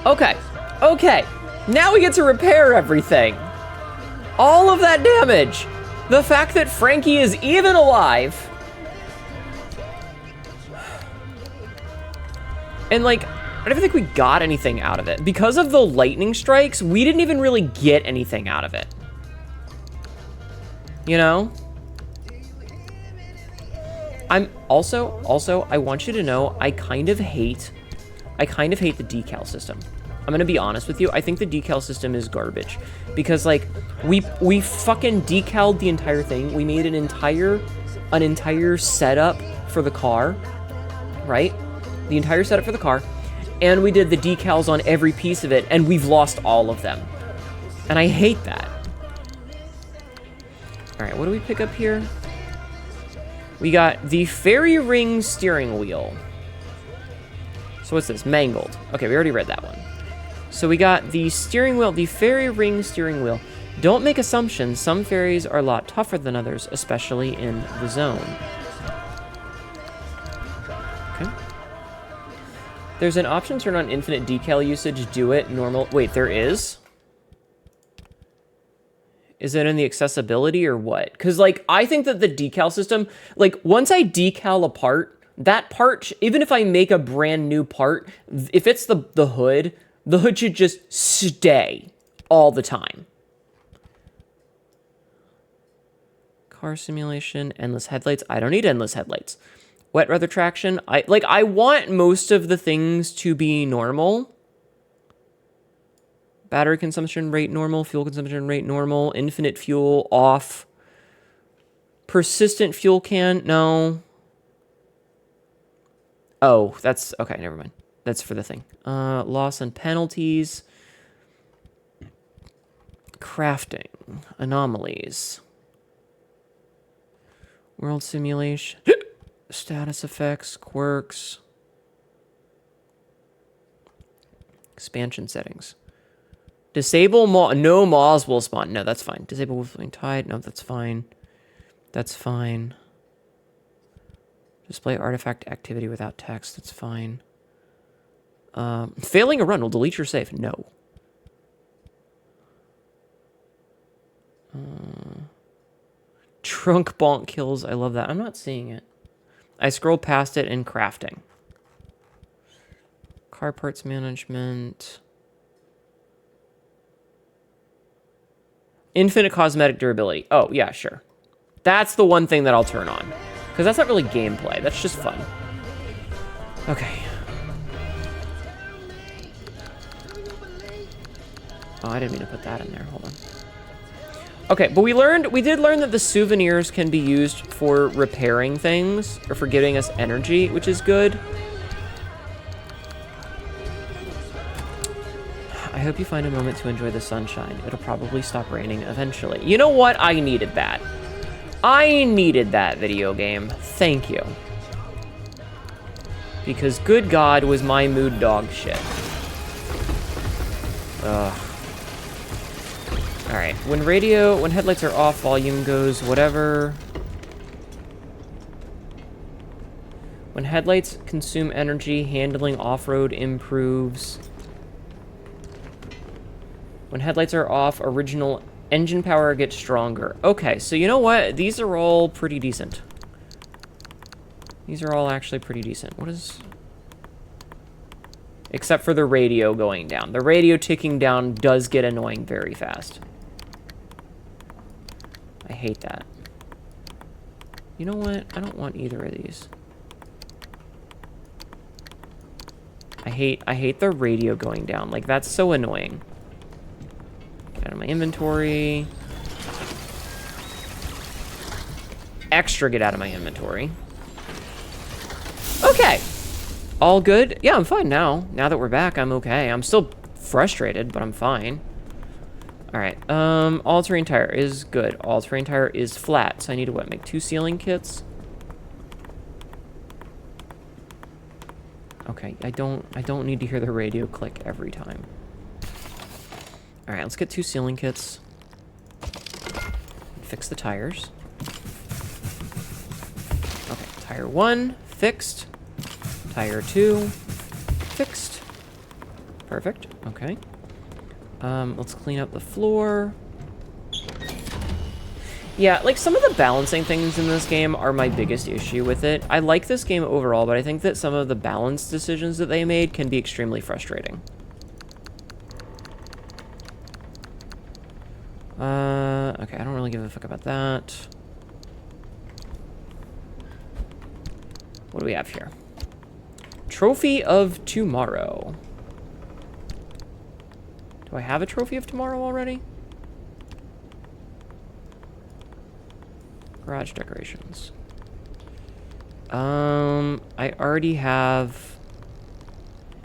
Okay, okay. Now we get to repair everything. All of that damage. The fact that Frankie is even alive. And like, I don't even think we got anything out of it. Because of the lightning strikes, we didn't even really get anything out of it. You know? I'm also, I want you to know, I kind of hate the decal system. I'm gonna be honest with you. I think the decal system is garbage because like we fucking decaled the entire thing. We made an entire setup for the car, right? The entire setup for the car, and we did the decals on every piece of it, and we've lost all of them. And I hate that. All right, what do we pick up here? We got the fairy ring steering wheel. So what's this? Mangled. Okay, we already read that one. So we got the steering wheel, the fairy ring steering wheel. Don't make assumptions. Some fairies are a lot tougher than others, especially in the zone. Okay. There's an option to turn on infinite decal usage. Do it. Normal. Wait, there is? Is it in the accessibility or what? Because, like, I think that the decal system, like, once I decal a part, that part, even if I make a brand new part, if it's the hood should just stay all the time. Car simulation, endless headlights. I don't need endless headlights. Wet weather traction. I want most of the things to be normal. Battery consumption rate normal, fuel consumption rate normal, infinite fuel off. Persistent fuel can, no. Oh, that's, okay, never mind. That's for the thing. Loss and penalties. Crafting. Anomalies. World simulation. Status effects, quirks. Expansion settings. Disable no moths will spawn. No, that's fine. Disable wolfing tide. No, that's fine. That's fine. Display artifact activity without text. That's fine. Failing a run will delete your save. No. Trunk bonk kills. I love that. I'm not seeing it. I scroll past it in crafting. Car parts management. Infinite cosmetic durability. Oh, yeah, sure. That's the one thing that I'll turn on. Because that's not really gameplay. That's just fun. Okay. Oh, I didn't mean to put that in there. Hold on. Okay, but we did learn that the souvenirs can be used for repairing things, or for giving us energy, which is good. I hope you find a moment to enjoy the sunshine. It'll probably stop raining eventually. You know what? I needed that. I needed that video game. Thank you. Because good God was my mood dog shit. Ugh. Alright, when headlights are off, volume goes whatever. When headlights consume energy, handling off-road improves. When headlights are off, original engine power gets stronger. Okay, so you know what? These are all pretty decent. These are all actually pretty decent. What is... Except for the radio going down. The radio ticking down does get annoying very fast. I hate that. You know what? I don't want either of these. I hate the radio going down. Like, that's so annoying. Get out of my inventory. Extra get out of my inventory. Okay. All good? Yeah, I'm fine now. Now that we're back, I'm okay. I'm still frustrated, but I'm fine. Alright, all-terrain tire is good. All-terrain tire is flat, so I need to, what, make 2 sealing kits? Okay, I don't need to hear the radio click every time. Alright, let's get 2 sealing kits. Fix the tires. Okay, tire 1, fixed. Tire 2, fixed. Perfect. Okay. Let's clean up the floor. Yeah, like, some of the balancing things in this game are my biggest issue with it. I like this game overall, but I think that some of the balance decisions that they made can be extremely frustrating. Okay, I don't really give a fuck about that. What do we have here? Trophy of Tomorrow. Do I have a Trophy of Tomorrow already? Garage decorations. I already have...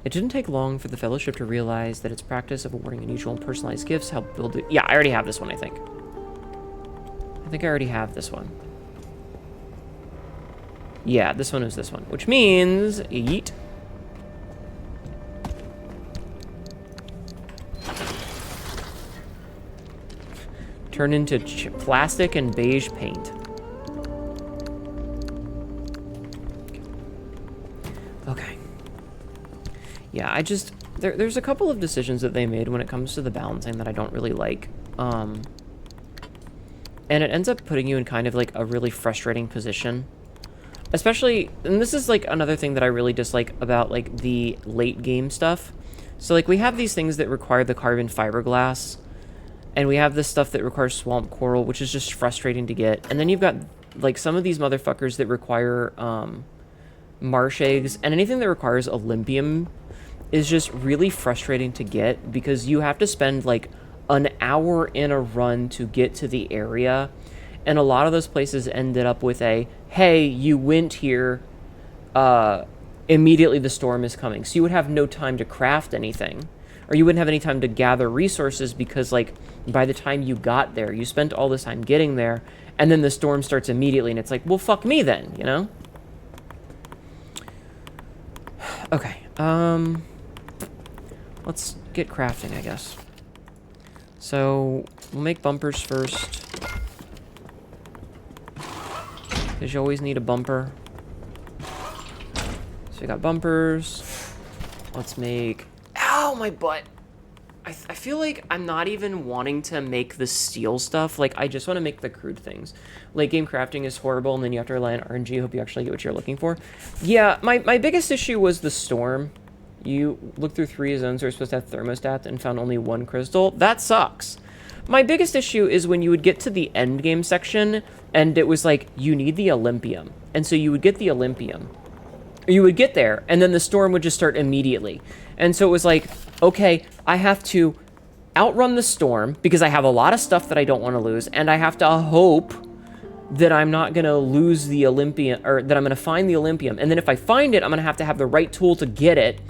It didn't take long for the Fellowship to realize that its practice of awarding unusual and personalized gifts helped build it. Yeah, I already have this one, I think. I think I already have this one. Yeah, this one is this one, which means... Yeet. Turn into plastic and beige paint. Okay. Yeah, I just... There's a couple of decisions that they made when it comes to the balancing that I don't really like. And it ends up putting you in kind of, like, a really frustrating position. Especially... And this is, like, another thing that I really dislike about, like, the late game stuff. So, like, we have these things that require the carbon fiberglass. And we have this stuff that requires swamp coral, which is just frustrating to get. And then you've got, like, some of these motherfuckers that require, marsh eggs. And anything that requires Olympium is just really frustrating to get because you have to spend, like, an hour in a run to get to the area. And a lot of those places ended up with a, hey, you went here, immediately the storm is coming. So you would have no time to craft anything. Or you wouldn't have any time to gather resources because, like, by the time you got there, you spent all this time getting there, and then the storm starts immediately, and it's like, well, fuck me then, you know? Okay, let's get crafting, I guess. So, we'll make bumpers first. Because you always need a bumper. So we got bumpers. Let's make... Ow, my butt. I feel like I'm not even wanting to make the steel stuff. Like, I just want to make the crude things. Late game crafting is horrible, and then you have to rely on RNG. Hope you actually get what you're looking for. Yeah, my biggest issue was the storm. You looked through 3 zones that were supposed to have thermostat and found only 1 crystal. That sucks. My biggest issue is when you would get to the end game section, and it was like, you need the Olympium. And so you would get the Olympium. You would get there, and then the storm would just start immediately. And so it was like, okay, I have to outrun the storm because I have a lot of stuff that I don't want to lose, and I have to hope that I'm not going to lose the Olympium, or that I'm going to find the Olympium. And then if I find it, I'm going to have the right tool to get it,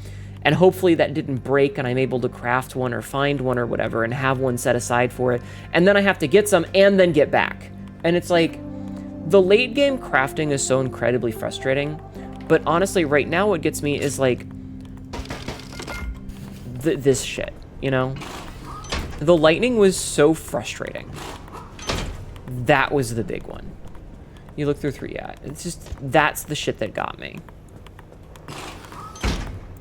and hopefully that didn't break and I'm able to craft one or find one or whatever and have one set aside for it. And then I have to get some and then get back. And it's like, the late game crafting is so incredibly frustrating. But honestly, right now what gets me is, like, this shit, you know? The lightning was so frustrating. That was the big one. You look through 3, yeah. It's just, that's the shit that got me.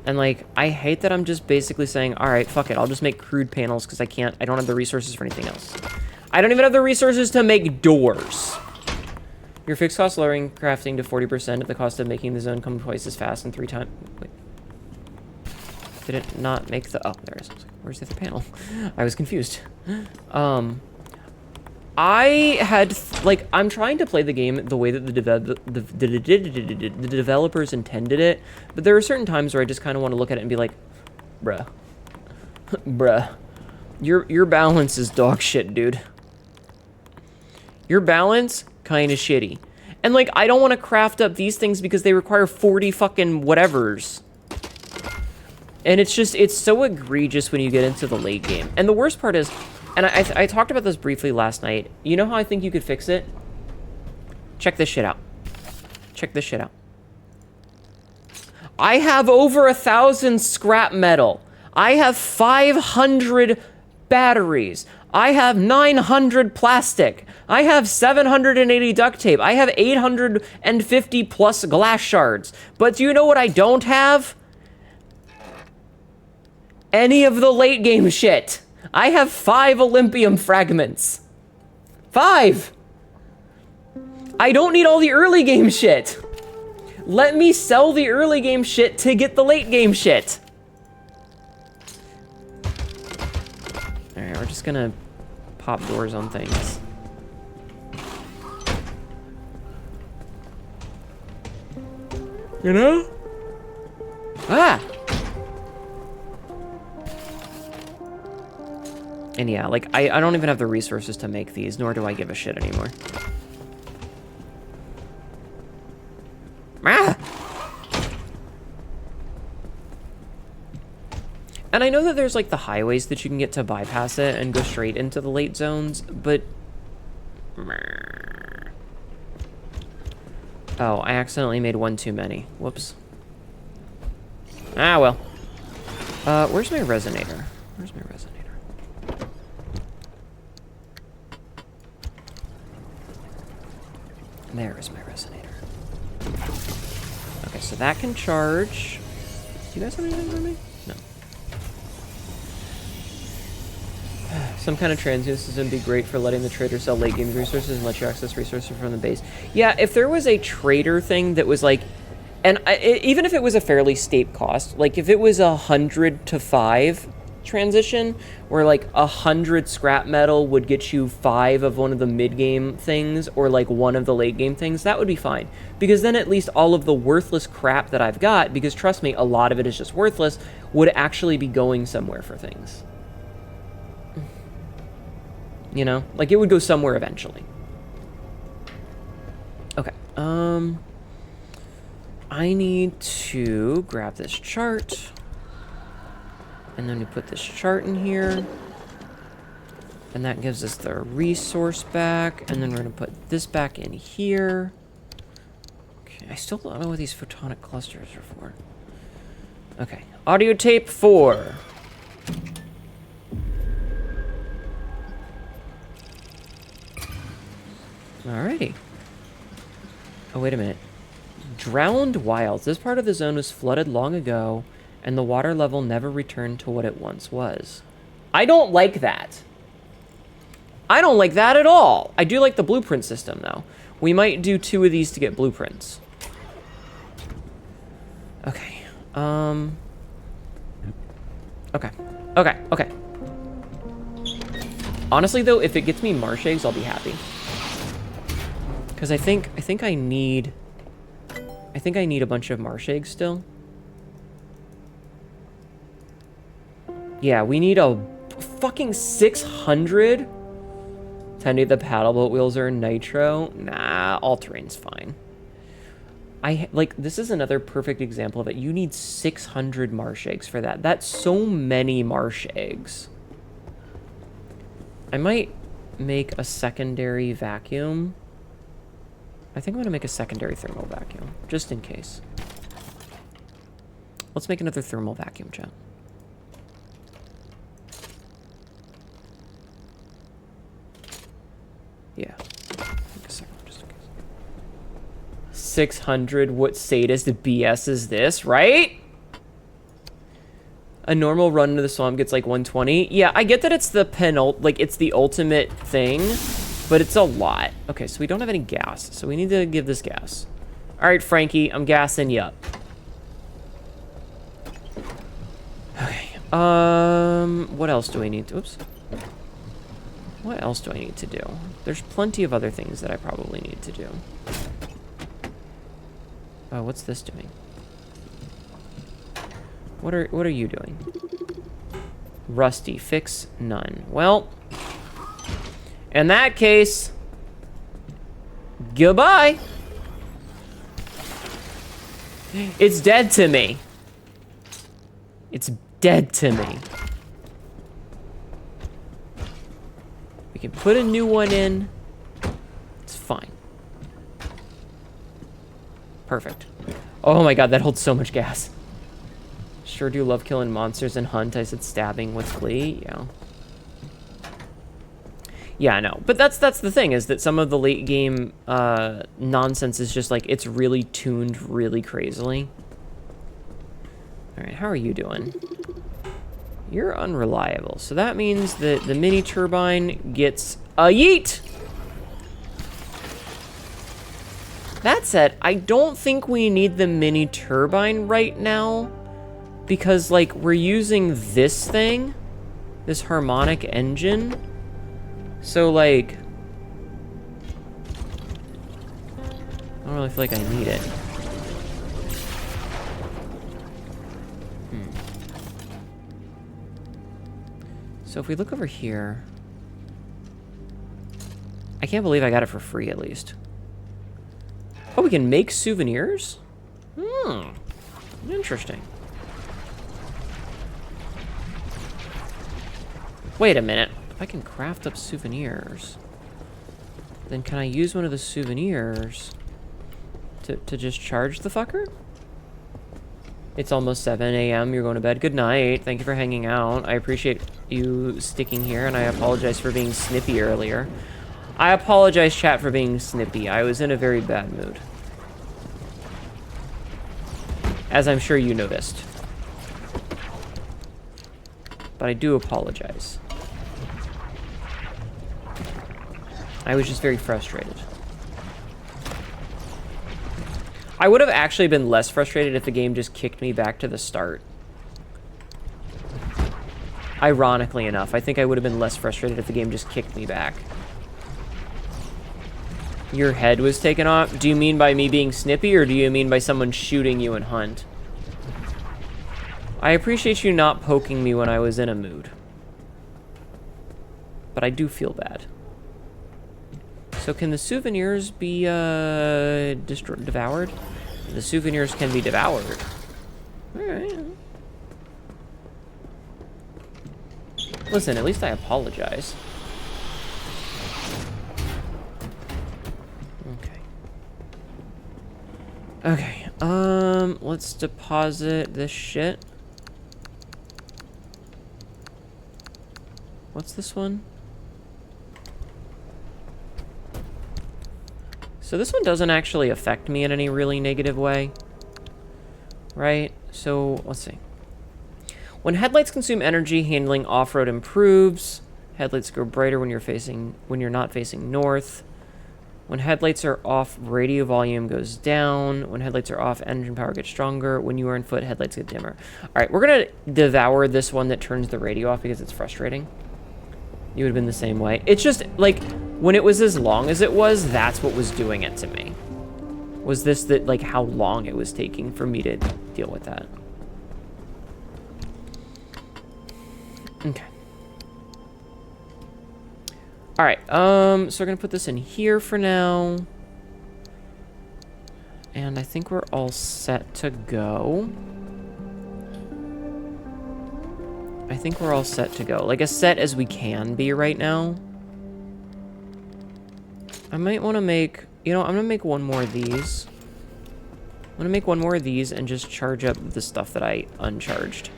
And, like, I hate that I'm just basically saying, alright, fuck it, I'll just make crude panels because I don't have the resources for anything else. I don't even have the resources to make doors. Your fixed cost lowering crafting to 40% at the cost of making the zone come twice as fast and 3 times. Wait. Did it not make the... Oh, there it is. Where's the other panel? I was confused. I had... Like, I'm trying to play the game the way that the developers intended it, but there are certain times where I just kind of want to look at it and be like, bruh. Bruh. Your balance is dog shit, dude. Your balance... kind of shitty. And, like, I don't want to craft up these things because they require 40 fucking whatevers. And it's just, it's so egregious when you get into the late game. And the worst part is, and I talked about this briefly last night. You know how I think you could fix it? Check this shit out. Check this shit out. I have over 1,000 scrap metal. I have 500 batteries. I have 900 plastic. I have 780 duct tape. I have 850 plus glass shards. But do you know what I don't have? any of the late game shit. I have 5 Olympium fragments. 5! I don't need all the early game shit. Let me sell the early game shit to get the late game shit. Alright, we're just gonna pop doors on things. You know? Ah! And yeah, like, I don't even have the resources to make these, nor do I give a shit anymore. Ah! And I know that there's, like, the highways that you can get to bypass it and go straight into the late zones, but... Oh, I accidentally made one too many. Whoops. Ah, well. Where's my resonator? Where's my resonator? There is my resonator. Okay, so that can charge. Do you guys have anything for me? No. Some kind of transient system would be great for letting the trader sell late game resources and let you access resources from the base. Yeah, if there was a trader thing that was like, and even if it was a fairly steep cost, like if it was 100 to 5 transition, where like 100 scrap metal would get you 5 of one of the mid-game things, or like 1 of the late-game things, that would be fine. Because then at least all of the worthless crap that I've got, because trust me, a lot of it is just worthless, would actually be going somewhere for things. You know? Like, it would go somewhere eventually. Okay, I need to grab this chart. And then we put this chart in here. And that gives us the resource back. And then we're going to put this back in here. Okay, I still don't know what these photonic clusters are for. Okay, audio tape 4. Alrighty. Oh, wait a minute. Drowned wilds. This part of the zone was flooded long ago, and the water level never returned to what it once was. I don't like that. I don't like that at all. I do like the blueprint system, though. We might do 2 of these to get blueprints. Okay. Okay. Honestly, though, if it gets me marsh eggs, I'll be happy. Because I think I need a bunch of marsh eggs still. Yeah, we need a fucking 600. Tell me the paddle boat wheels are nitro. Nah, all terrain's fine. This is another perfect example of it. You need 600 marsh eggs for that. That's so many marsh eggs. I might make a secondary vacuum. I think I'm going to make a secondary thermal vacuum, just in case. Let's make another thermal vacuum, chat. Yeah. Make a second, just in case. 600, what sadist BS is this, right? A normal run into the swamp gets like 120. Yeah, I get that it's the it's the ultimate thing, but it's a lot. Okay, so we don't have any gas, so we need to give this gas. All right, Frankie, I'm gassing you up. Okay, what else do we need to, oops. What else do I need to do? There's plenty of other things that I probably need to do. Oh, what's this doing? What are you doing? Rusty, fix none. Well, in that case, goodbye. It's dead to me. It's dead to me. We can put a new one in. It's fine. Perfect. Oh my god, that holds so much gas. Sure do love killing monsters and hunt. I said stabbing with glee. Yeah. Yeah, I know. But that's the thing, is that some of the late game nonsense is just like, it's really tuned really crazily. Alright, how are you doing? You're unreliable. So that means that the mini turbine gets a yeet! That said, I don't think we need the mini turbine right now. Because, like, we're using this thing. This harmonic engine. So, like... I don't really feel like I need it. So if we look over here... I can't believe I got it for free, at least. Oh, we can make souvenirs? Interesting. Wait a minute. If I can craft up souvenirs, then can I use one of the souvenirs to just charge the fucker? It's almost 7 a.m. You're going to bed. Good night. Thank you for hanging out. I appreciate you sticking here, and I apologize for being snippy earlier. I apologize, chat, for being snippy. I was in a very bad mood. As I'm sure you noticed. But I do apologize. I was just very frustrated. I would have actually been less frustrated if the game just kicked me back to the start. Ironically enough, I think I would have been less frustrated if the game just kicked me back. Your head was taken off? Do you mean by me being snippy, or do you mean by someone shooting you in Hunt? I appreciate you not poking me when I was in a mood. But I do feel bad. So can the souvenirs be devoured? The souvenirs can be devoured. Alright. Listen, at least I apologize. Okay. Okay, let's deposit this shit. What's this one? So this one doesn't actually affect me in any really negative way. Right? So, let's see. When headlights consume energy, handling off-road improves. Headlights grow brighter when you're not facing north. When headlights are off, radio volume goes down. When headlights are off, engine power gets stronger. When you are on foot, headlights get dimmer. All right, we're going to devour this one that turns the radio off because it's frustrating. You would have been the same way. It's just, like, when it was as long as it was, that's what was doing it to me. Was this that, like, how long it was taking for me to deal with that. Okay. All right, so we're gonna put this in here for now. And I think we're all set to go. I think we're all set to go. Like, as set as we can be right now. I might want to make... You know, I'm going to make one more of these. I'm going to make one more of these and just charge up the stuff that I uncharged.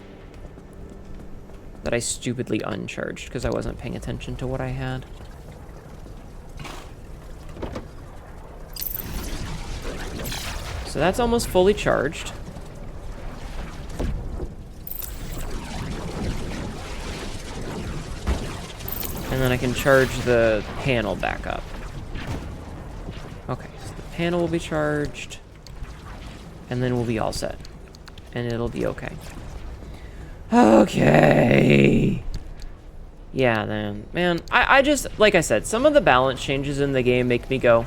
That I stupidly uncharged because I wasn't paying attention to what I had. So that's almost fully charged. And then I can charge the panel back up. Okay, so the panel will be charged. And then we'll be all set. And it'll be okay. Okay. Yeah, then. Man, I just, like I said, some of the balance changes in the game make me go,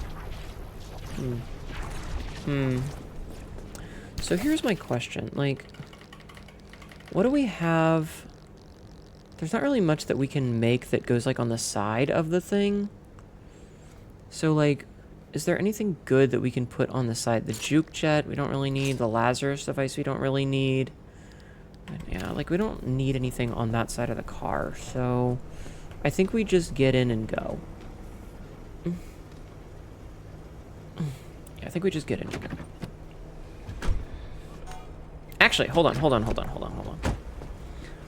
So here's my question. Like, what do we have? There's not really much that we can make that goes, like, on the side of the thing. So, like, is there anything good that we can put on the side? The juke jet, we don't really need. The Lazarus device, we don't really need. And yeah, like, we don't need anything on that side of the car. So, I think we just get in and go. Yeah, I think we just get in and go. Actually, hold on.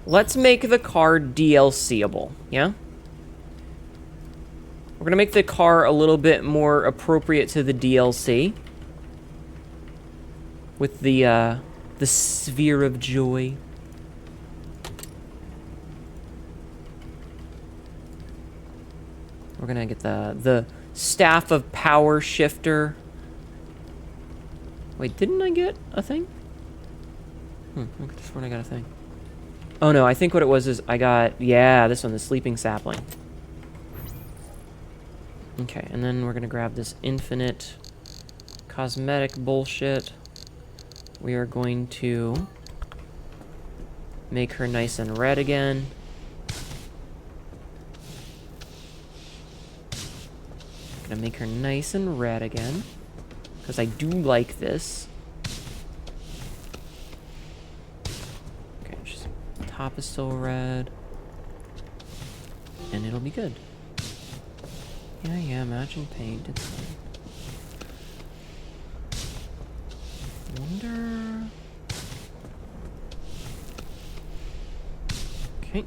Let's make the car DLCable, yeah? We're gonna make the car a little bit more appropriate to the DLC. With the sphere of joy. We're gonna get the staff of power shifter. Wait, didn't I get a thing? I could have sworn I got a thing. Oh no, I think what it was is I got, yeah, this one, the sleeping sapling. Okay, and then we're gonna grab this infinite cosmetic bullshit. We are going to make her nice and red again. Gonna make her nice and red again, because I do like this. Okay, just top is still red, and it'll be good. Yeah, imagine paint. It's fine. Wonder. Okay,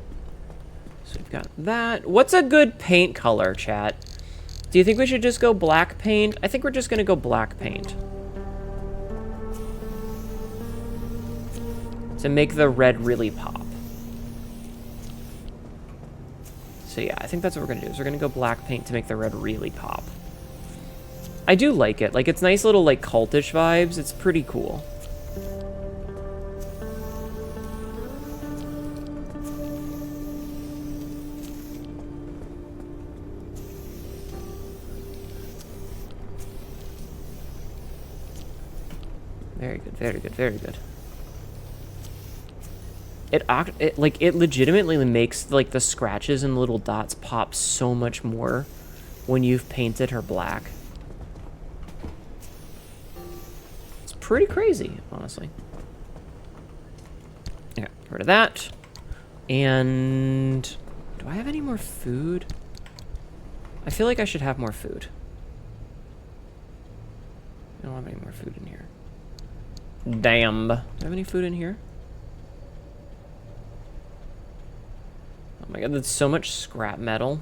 so we've got that. What's a good paint color, chat? Do you think we should just go black paint? I think we're just gonna go black paint. To make the red really pop. So yeah, I think that's what we're gonna do, is we're gonna go black paint to make the red really pop. I do like it. Like, it's nice little, like, cultish vibes. It's pretty cool. Very good, very good, very good. It legitimately makes, like, the scratches and little dots pop so much more when you've painted her black. It's pretty crazy, honestly. Yeah, get rid of that. And do I have any more food? I feel like I should have more food. I don't have any more food in here. Damn. Do I have any food in here? Oh my god, that's so much scrap metal.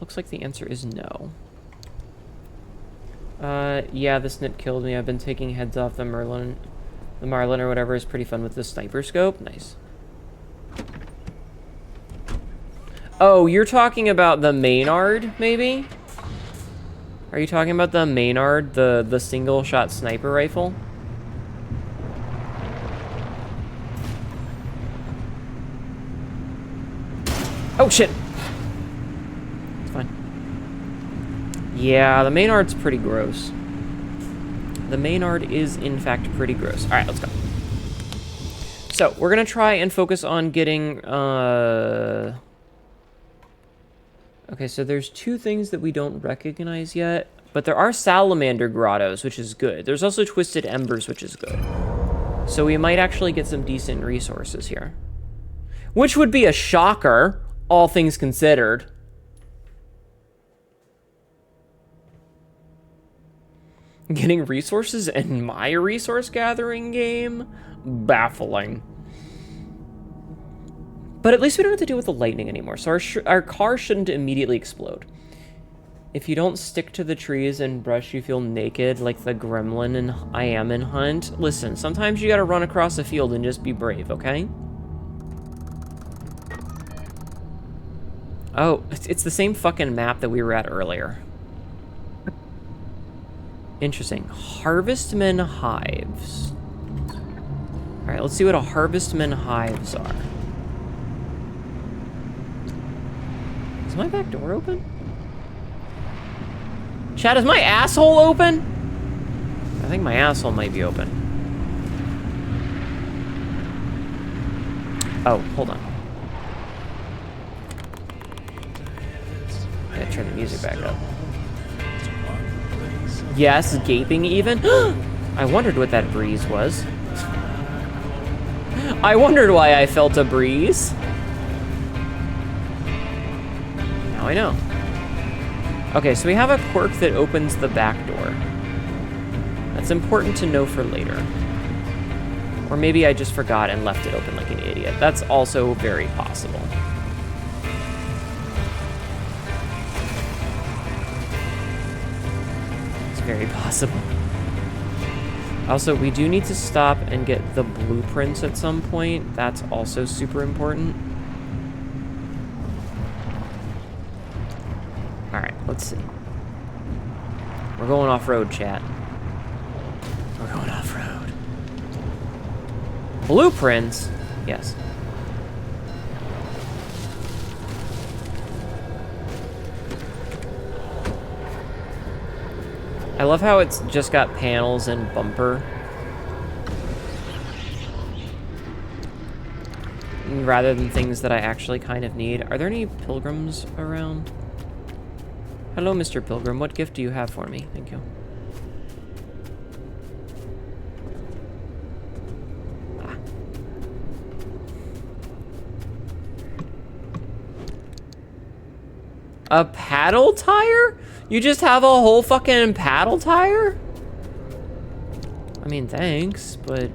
Looks like the answer is no. Yeah, the snip killed me. I've been taking heads off the Marlin or whatever is pretty fun with the sniper scope. Nice. Oh, you're talking about the Maynard, maybe? Are you talking about the Maynard, the single-shot sniper rifle? Oh, shit! It's fine. Yeah, the Maynard's pretty gross. The Maynard is, in fact, pretty gross. Alright, let's go. So, we're gonna try and focus on getting, Okay, so there's two things that we don't recognize yet, but there are salamander grottos, which is good. There's also twisted embers, which is good. So we might actually get some decent resources here. Which would be a shocker, all things considered. Getting resources in my resource gathering game? Baffling. But at least we don't have to deal with the lightning anymore, so our car shouldn't immediately explode. If you don't stick to the trees and brush, you feel naked like the gremlin in I Am in Hunt. Listen, sometimes you gotta run across a field and just be brave, okay? Oh, it's the same fucking map that we were at earlier. Interesting. Harvestmen hives. Alright, let's see what a harvestman hives are. Is my back door open? Chat, is my asshole open? I think my asshole might be open. Oh, hold on. I gotta turn the music back up. Yes, gaping even? I wondered what that breeze was. I wondered why I felt a breeze. Now I know. Okay, so we have a quirk that opens the back door. That's important to know for later. Or maybe I just forgot and left it open like an idiot. That's also very possible. It's very possible. Also, we do need to stop and get the blueprints at some point. That's also super important. Alright, let's see. We're going off-road, chat. We're going off-road. Blueprints? Yes. I love how it's just got panels and bumper. Rather than things that I actually kind of need. Are there any pilgrims around? Hello, Mr. Pilgrim. What gift do you have for me? Thank you. Ah. A paddle tire? You just have a whole fucking paddle tire? I mean, thanks, but...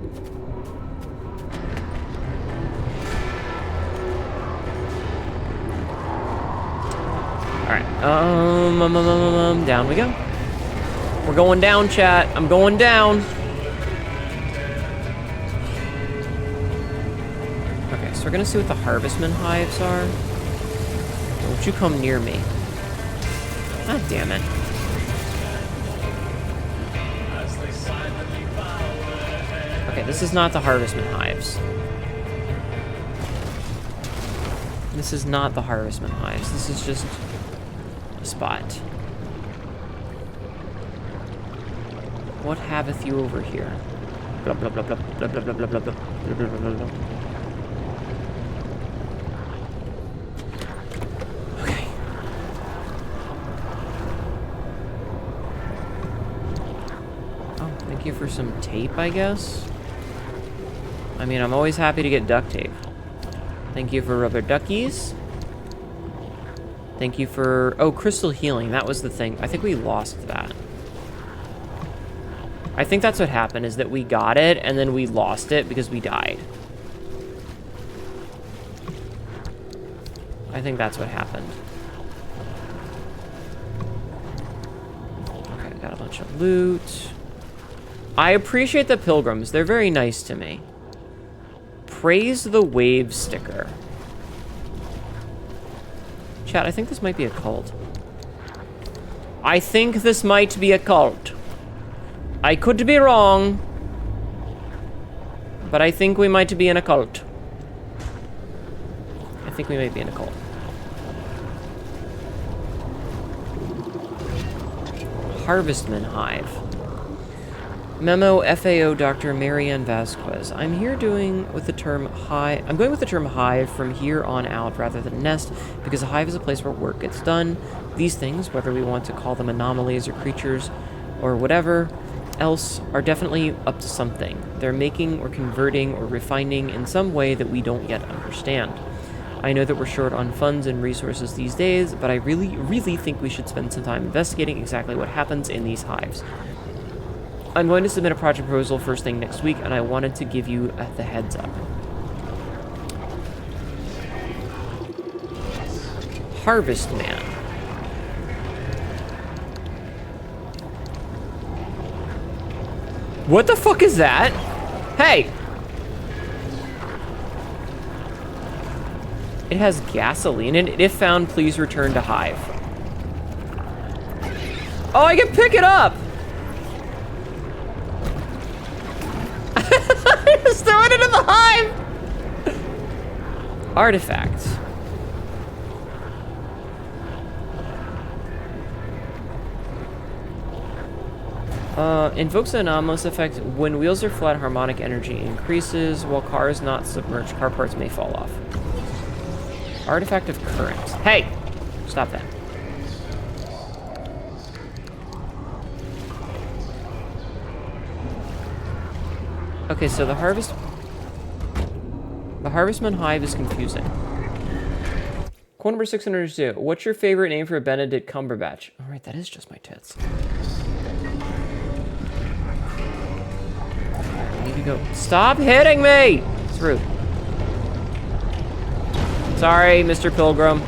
Alright, down we go. We're going down, chat. I'm going down. Okay, so we're gonna see what the harvestman hives are. Don't you come near me. God damn it. Okay, this is not the harvestman hives. This is not the harvestman hives. This is just a spot. What haveth you over here? Blah blah blah blah blah blah blah blah blah blah blah blah blah blah. Okay. Oh, thank you for some tape, I guess. I mean, I'm always happy to get duct tape. Thank you for rubber duckies. Thank you for... Oh, crystal healing. That was the thing. I think we lost that. I think that's what happened, is that we got it, and then we lost it because we died. I think that's what happened. Okay, got a bunch of loot. I appreciate the pilgrims. They're very nice to me. Praise the wave sticker. Chat, I think this might be a cult. I think this might be a cult. I could be wrong, but I think we might be in a cult. I think we might be in a cult. Harvestman Hive. Memo FAO Dr. Marianne Vasquez. I'm going with the term hive from here on out rather than nest, because a hive is a place where work gets done. These things, whether we want to call them anomalies or creatures or whatever else, are definitely up to something. They're making or converting or refining in some way that we don't yet understand. I know that we're short on funds and resources these days, but I really, really think we should spend some time investigating exactly what happens in these hives. I'm going to submit a project proposal first thing next week, and I wanted to give you the heads up. Harvest Man. What the fuck is that? Hey! It has gasoline in it. If found, please return to hive. Oh, I can pick it up! Just throw it into the hive! Artifacts. Invokes an anomalous effect. When wheels are flat, harmonic energy increases. While car is not submerged, car parts may fall off. Artifact of current. Hey! Stop that. Okay, so the Harvestman Hive is confusing. Quote number 602. What's your favorite name for a Benedict Cumberbatch? All right, that is just my tits. I need to go. Stop hitting me! It's rude. Sorry, Mr. Pilgrim.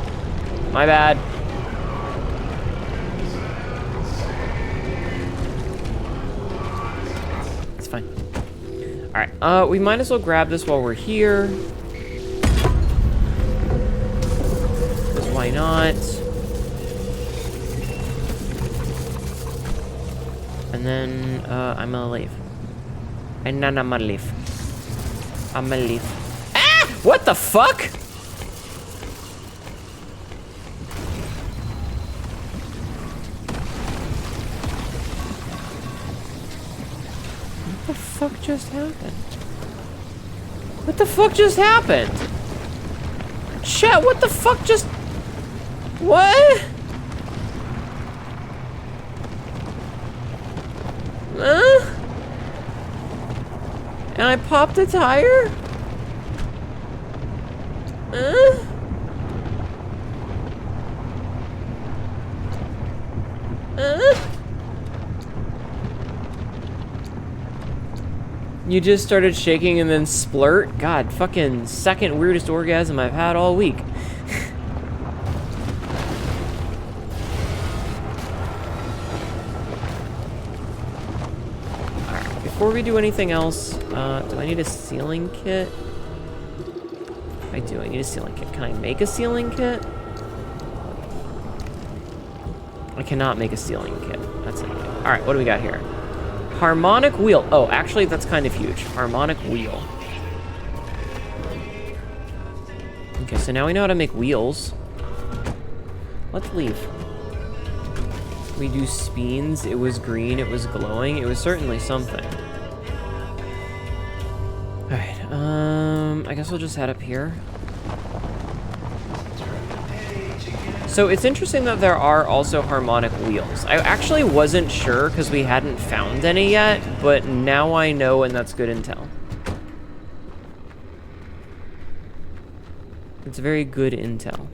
My bad. fine. All right, we might as well grab this while we're here. Because why not? And then, I'm gonna leave. And then I'm gonna leave. I'm gonna leave. Ah! What the fuck? What the fuck just happened? What the fuck just happened? Chat, what the fuck just... What? And I popped a tire? You just started shaking and then splurt? God, fucking second weirdest orgasm I've had all week. Alright, before we do anything else, do I need a sealing kit? I do, I need a sealing kit. Can I make a sealing kit? I cannot make a sealing kit. That's it. Alright, what do we got here? Harmonic wheel. Oh, actually, that's kind of huge. Harmonic wheel. Okay, so now we know how to make wheels. Let's leave. We do speens. It was green. It was glowing. It was certainly something. Alright, I guess we'll just head up here. So it's interesting that there are also harmonic wheels. I actually wasn't sure because we hadn't found any yet, but now I know, and that's good intel. It's very good intel.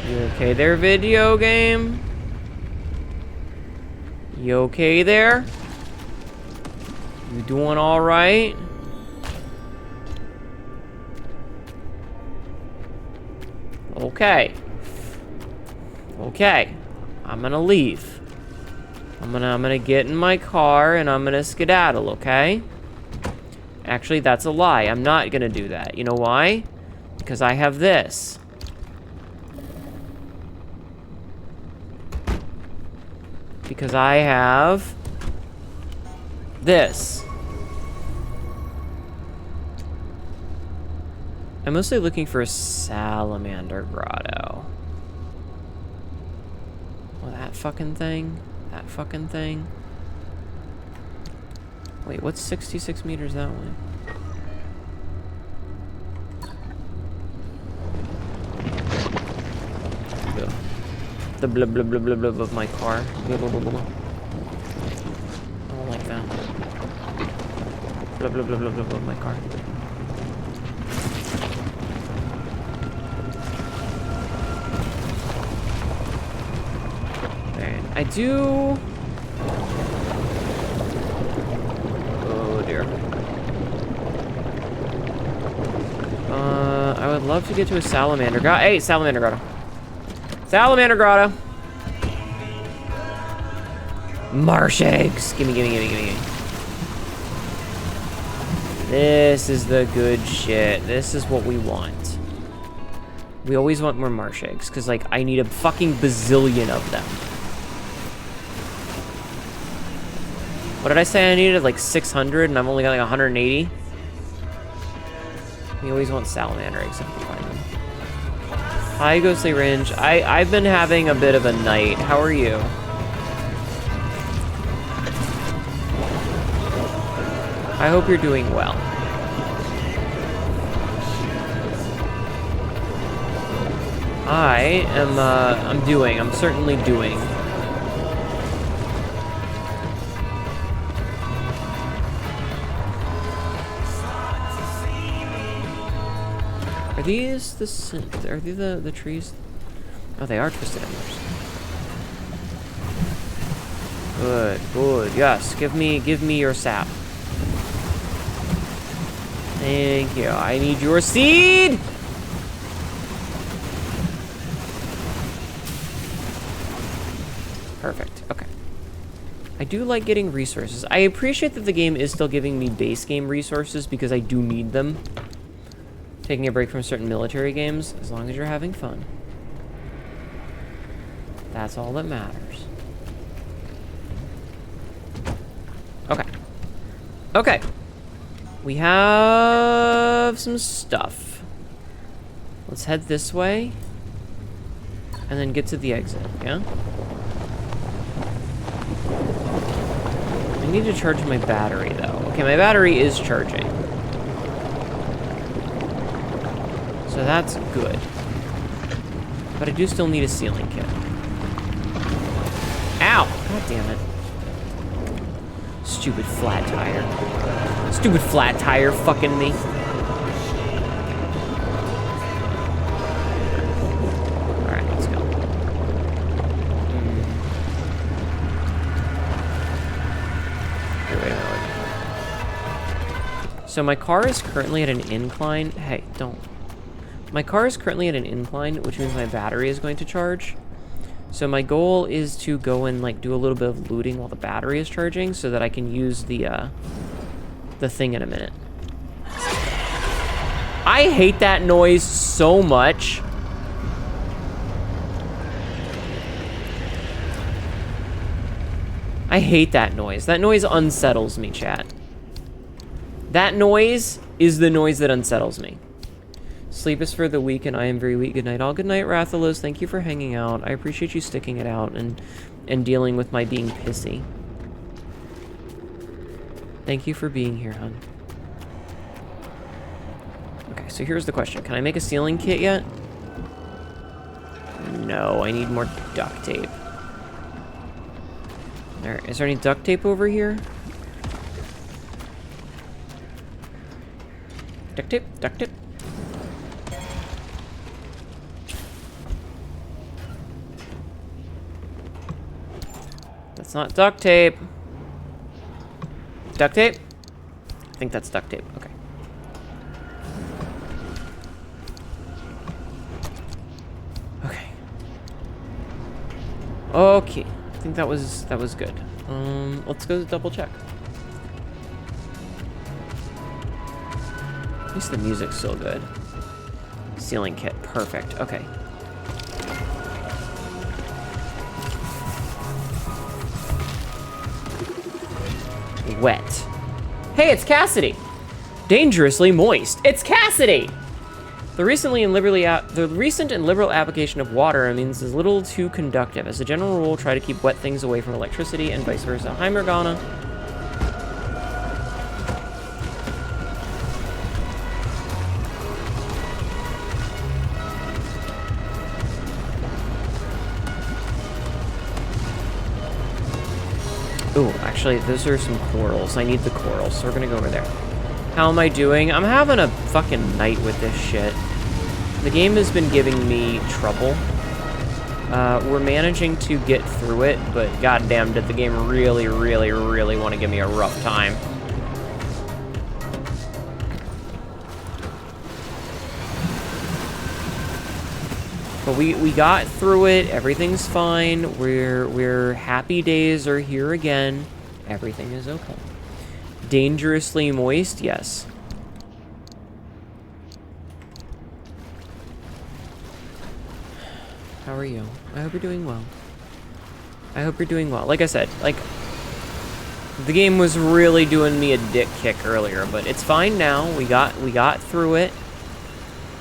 You okay there, video game? You okay there? You doing all right? Okay. Okay. I'm gonna leave. I'm gonna get in my car and I'm gonna skedaddle, okay? Actually, that's a lie. I'm not gonna do that. You know why? Because I have this. Because I have this. I'm mostly looking for a salamander grotto. Well, that fucking thing. That fucking thing. Wait, what's 66 meters that way? Ugh. The blah blah blah blah blah of my car. Blah blah blah blah. I don't like that. Blah blah blah blah blah of my car. I do... Oh, dear. I would love to get to a salamander grotto. Hey, salamander grotto. Salamander grotto. Marsh eggs. Gimme, gimme, gimme, gimme, gimme. This is the good shit. This is what we want. We always want more marsh eggs, because, like, I need a fucking bazillion of them. What did I say I needed? Like 600, and I've only got like 180? We always want salamander eggs if we find them. Hi, Ghostly Ringe. I've been having a bit of a night. How are you? I hope you're doing well. I'm certainly doing. Are these the trees? Oh, they are twisted embers. Good, good. Yes, give me your sap. Thank you. I need your seed. Perfect. Okay. I do like getting resources. I appreciate that the game is still giving me base game resources because I do need them. Taking a break from certain military games, as long as you're having fun. That's all that matters. Okay. Okay. We have some stuff. Let's head this way. And then get to the exit, yeah? I need to charge my battery, though. Okay, my battery is charging. So that's good. But I do still need a sealing kit. Ow! God damn it. Stupid flat tire. Stupid flat tire fucking me. Alright, let's go. Here, wait a minute. So my car is currently at an incline. Hey, don't. My car is currently at an incline, which means my battery is going to charge. So my goal is to go and like do a little bit of looting while the battery is charging so that I can use the thing in a minute. I hate that noise so much. I hate that noise. That noise unsettles me, chat. That noise is the noise that unsettles me. Sleep is for the weak, and I am very weak. Good night, all. Good night, Rathalos. Thank you for hanging out. I appreciate you sticking it out and dealing with my being pissy. Thank you for being here, hon. Okay, so here's the question. Can I make a sealing kit yet? No, I need more duct tape. There, is there any duct tape over here? Duct tape, duct tape. That's not duct tape. Duct tape? I think that's duct tape. Okay. Okay. Okay. I think that was good. Let's go double check. At least the music's still good. Sealing kit. Perfect. Okay. Wet. Hey, it's Cassidy. Dangerously moist. It's Cassidy. The recent and liberal application of water means is little too conductive. As a general rule, try to keep wet things away from electricity and vice versa. Hi, Morgana. Ooh, actually, those are some corals. I need the corals, so we're gonna go over there. How am I doing? I'm having a fucking night with this shit. The game has been giving me trouble. We're managing to get through it, but goddamn, did the game really, really, really want to give me a rough time. But we got through it. Everything's fine. We're happy days are here again. Everything is okay. Dangerously moist, yes. How are you? I hope you're doing well. I hope you're doing well. Like I said, like the game was really doing me a dick kick earlier, but it's fine now. We got through it.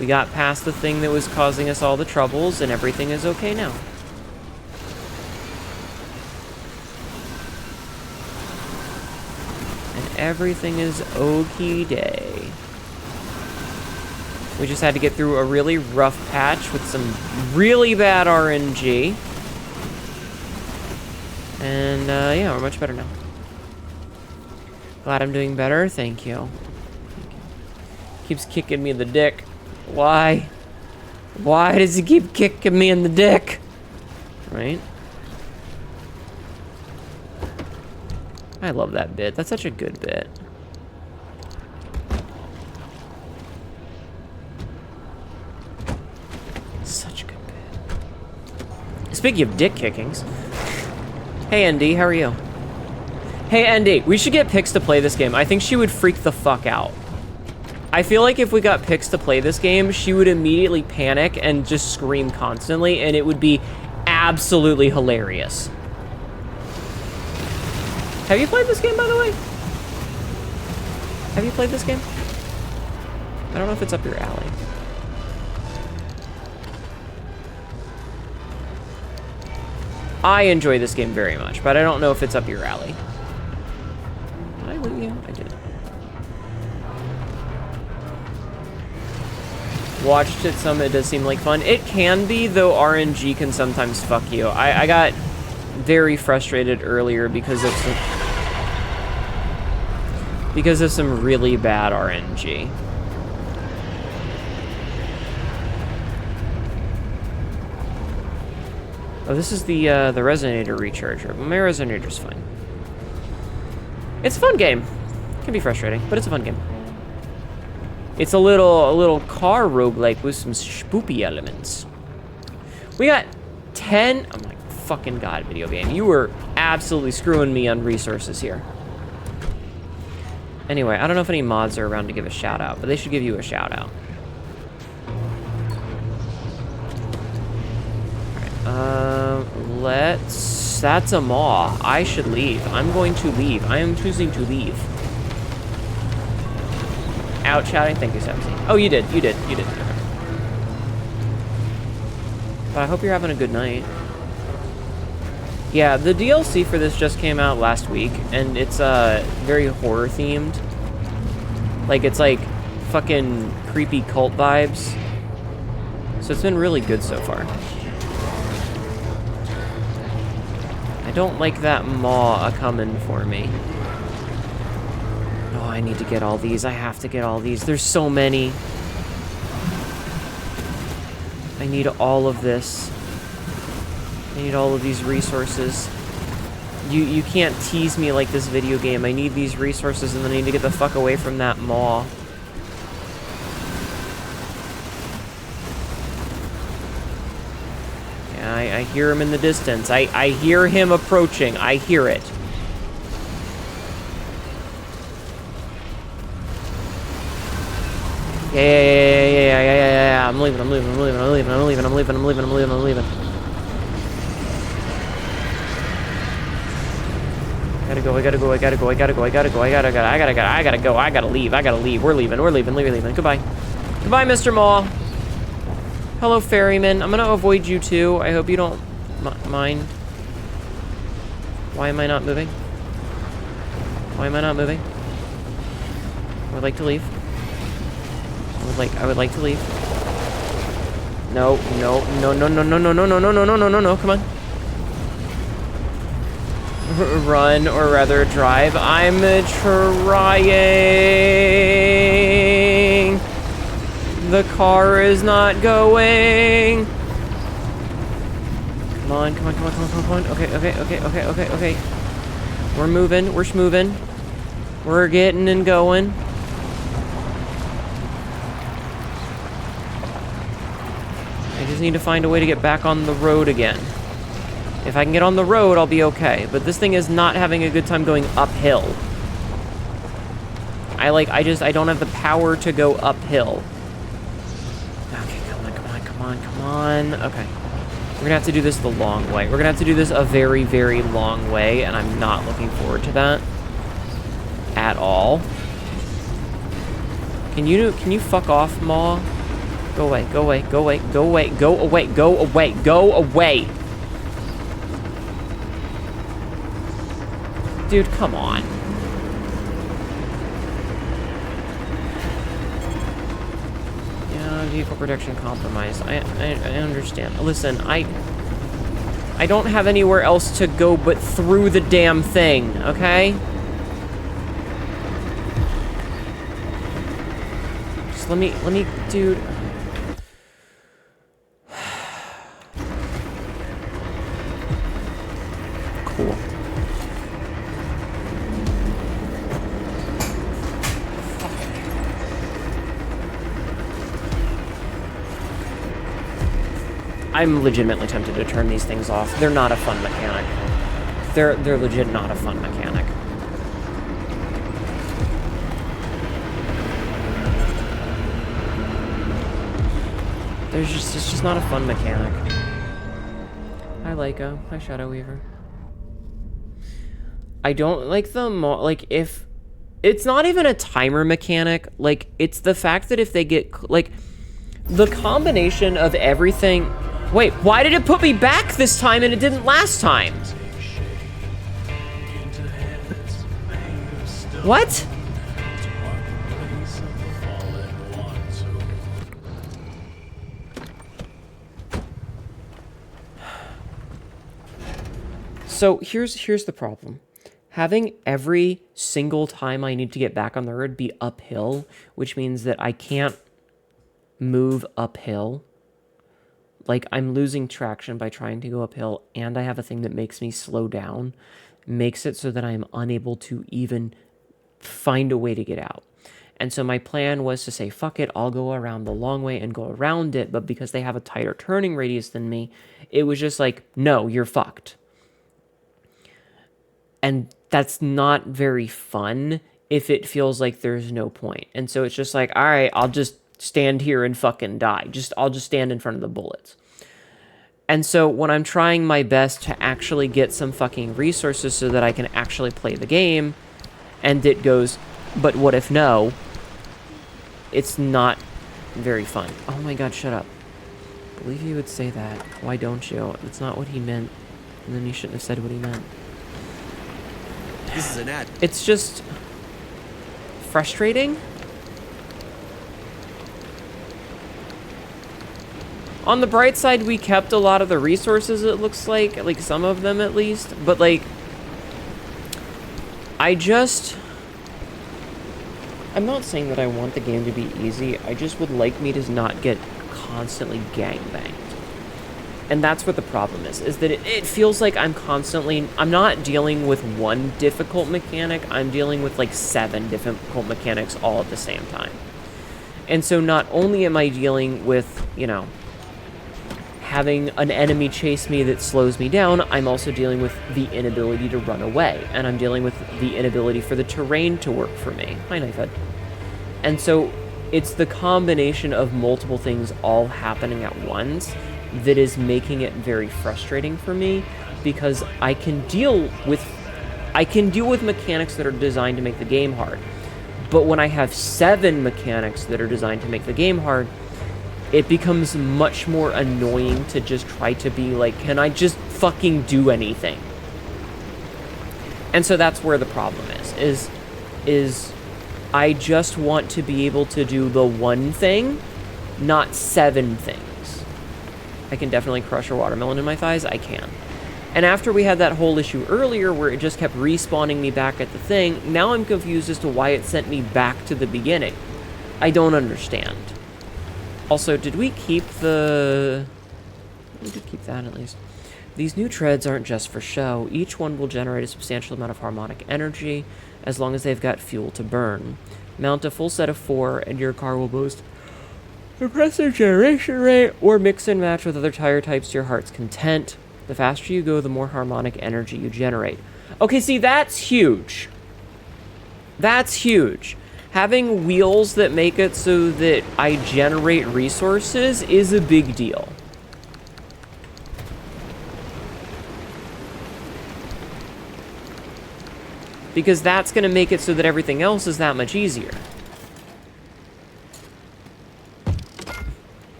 We got past the thing that was causing us all the troubles, and everything is okay now. And everything is okie day. We just had to get through a really rough patch with some really bad RNG. And, yeah, we're much better now. Glad I'm doing better. Thank you. Keeps kicking me in the dick. Why? Why does he keep kicking me in the dick? Right? I love that bit. That's such a good bit. Such a good bit. Speaking of dick kickings, Hey, ND, how are you? Hey, ND, we should get Pix to play this game. I think she would freak the fuck out. I feel like if we got Pix to play this game, she would immediately panic and just scream constantly, and it would be absolutely hilarious. Have you played this game, by the way? Have you played this game? I don't know if it's up your alley. I enjoy this game very much, but I don't know if it's up your alley. Did I loot you? I did. Watched it some, it does seem like fun. It can be, though RNG can sometimes fuck you. I got very frustrated earlier because of some really bad RNG. Oh, this is the resonator recharger. My resonator's fine. It's a fun game. It can be frustrating, but it's a fun game. It's a little car roguelike with some spoopy elements. We got 10. Oh my fucking god, video game. You were absolutely screwing me on resources here. Anyway, I don't know if any mods are around to give a shout out, but they should give you a shout out. Alright, that's a maw. I should leave. I'm going to leave. I am choosing to leave. Out shouting. Thank you, Sepsi. Oh, you did. Okay. But I hope you're having a good night. Yeah, the DLC for this just came out last week, and it's very horror themed. Like, it's like fucking creepy cult vibes. So it's been really good so far. I don't like that maw a-coming for me. Oh, I need to get all these. I have to get all these. There's so many. I need all of this. I need all of these resources. You can't tease me like this, video game. I need these resources, and then I need to get the fuck away from that maw. Yeah, I hear him in the distance. I hear him approaching. I hear it. Yeah. I'm leaving. I gotta leave. We're leaving. Goodbye, Mr. Maw. Hello, ferryman. I'm gonna avoid you too. I hope you don't mind. Why am I not moving? I would like to leave. I would like to leave. No, come on. Run, or rather drive. I'm trying. The car is not going. Come on. Okay. We're moving. We're getting and going. I just need to find a way to get back on the road again. If I can get on the road, I'll be okay. But this thing is not having a good time going uphill. I don't have the power to go uphill. Okay, come on. Okay. We're gonna have to do this the long way. We're gonna have to do this a very, very long way, and I'm not looking forward to that at all. Can you fuck off, Maw? Go away. Dude, come on. Yeah, vehicle protection compromised. I understand. Listen, I don't have anywhere else to go but through the damn thing, okay? Just let me, dude. Cool. I'm legitimately tempted to turn these things off. They're not a fun mechanic. They're legit not a fun mechanic. It's just not a fun mechanic. Hi Leica. Hi Shadow Weaver. I don't like like if it's not even a timer mechanic, like it's the fact that if they get like the combination of everything. Wait, why did it put me back this time and it didn't last time? What? So here's the problem. Having every single time I need to get back on the road be uphill, which means that I can't move uphill. Like, I'm losing traction by trying to go uphill, and I have a thing that makes me slow down, makes it so that I'm unable to even find a way to get out. And so my plan was to say, fuck it, I'll go around the long way and go around it, but because they have a tighter turning radius than me, it was just like, no, you're fucked. And that's not very fun if it feels like there's no point. And so it's just like, all right, I'll just stand here and fucking die. I'll just stand in front of the bullets. And so when I'm trying my best to actually get some fucking resources so that I can actually play the game, and it goes, but what if no? It's not very fun. Oh my god, shut up. I believe you would say that. Why don't you? That's not what he meant. And then you shouldn't have said what he meant. This is an ad. It's just frustrating. On the bright side, we kept a lot of the resources, it looks like some of them at least, but like, I'm not saying that I want the game to be easy, I just would like me to not get constantly gangbanged. And that's what the problem is that it feels like I'm not dealing with one difficult mechanic, I'm dealing with like 7 difficult mechanics all at the same time. And so not only am I dealing with, you know, having an enemy chase me that slows me down, I'm also dealing with the inability to run away, and I'm dealing with the inability for the terrain to work for me. Hi, Knifehead. And so it's the combination of multiple things all happening at once that is making it very frustrating for me, because I can deal with mechanics that are designed to make the game hard. But when I have 7 mechanics that are designed to make the game hard, it becomes much more annoying to just try to be like, can I just fucking do anything? And so that's where the problem is I just want to be able to do the one thing, not 7 things. I can definitely crush a watermelon in my thighs. I can. And after we had that whole issue earlier where it just kept respawning me back at the thing, now I'm confused as to why it sent me back to the beginning. I don't understand. Also, did we keep the... We did keep that at least. These new treads aren't just for show. Each one will generate a substantial amount of harmonic energy as long as they've got fuel to burn. Mount a full set of 4 and your car will boast impressive generation rate, or mix and match with other tire types to your heart's content. The faster you go, the more harmonic energy you generate. Okay, see, that's huge. That's huge. Having wheels that make it so that I generate resources is a big deal. Because that's going to make it so that everything else is that much easier.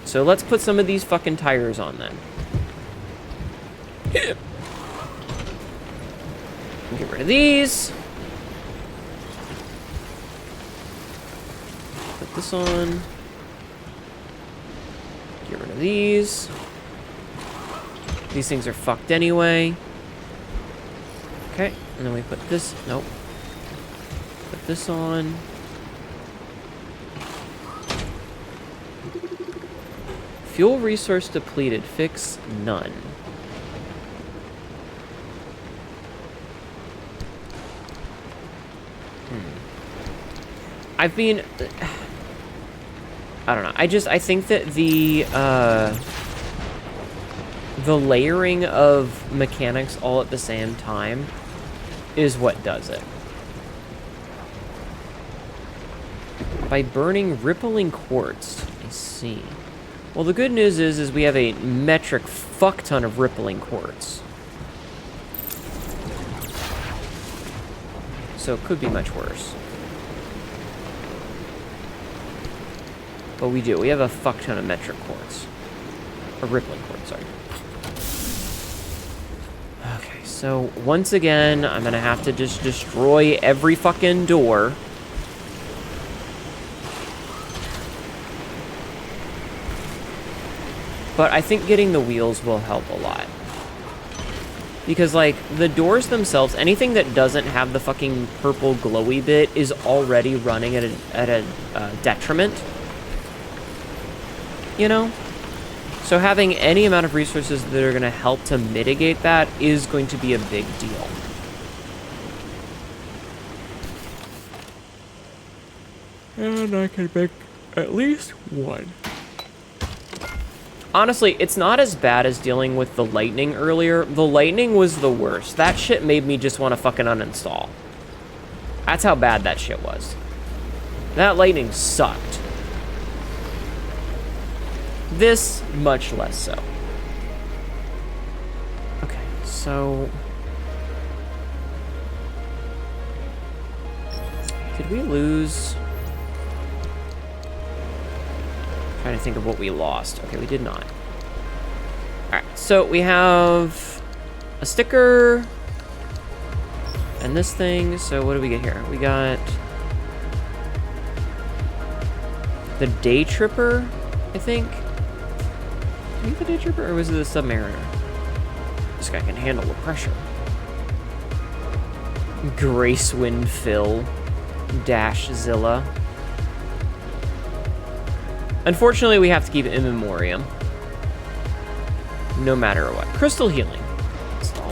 So let's put some of these fucking tires on then. Get rid of these. Put this on. Get rid of these. These things are fucked anyway. Okay, and then we put this, nope. Put this on. Fuel resource depleted, fix none. I mean, I don't know. I think that the layering of mechanics all at the same time is what does it. By burning rippling quartz. I see. Well, the good news is we have a metric fuck ton of rippling quartz. So it could be much worse. But we do. We have a fuck ton of metric quartz. Or rippling quartz, sorry. Okay, so once again, I'm gonna have to just destroy every fucking door. But I think getting the wheels will help a lot. Because, like, the doors themselves, anything that doesn't have the fucking purple glowy bit is already running at a detriment. You know? So having any amount of resources that are going to help to mitigate that is going to be a big deal. And I can make at least one. Honestly, it's not as bad as dealing with the lightning earlier. The lightning was the worst. That shit made me just want to fucking uninstall. That's how bad that shit was. That lightning sucked. This, much less so. Okay, so... did we lose... trying to think of what we lost. Okay, we did not. Alright, so we have a sticker and this thing. So what do we get here? We got the Day Tripper, I think. Do we have the Day Tripper or was it the Submariner? This guy can handle the pressure. Gracewind Phil Dash Zilla. Unfortunately, we have to keep it in memoriam. No matter what. Crystal healing. Install.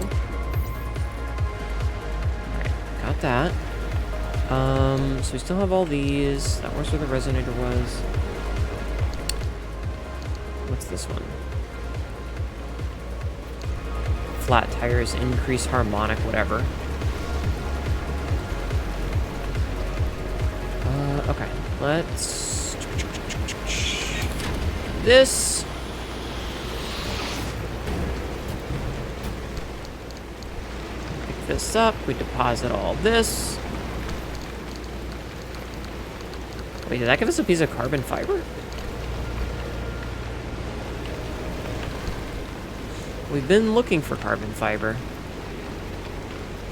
Alright, got that. So we still have all these. That was where the resonator was. What's this one? Flat tires, increase harmonic, whatever. Okay, let's... this. Pick this up. We deposit all this. Wait, did that give us a piece of carbon fiber? We've been looking for carbon fiber.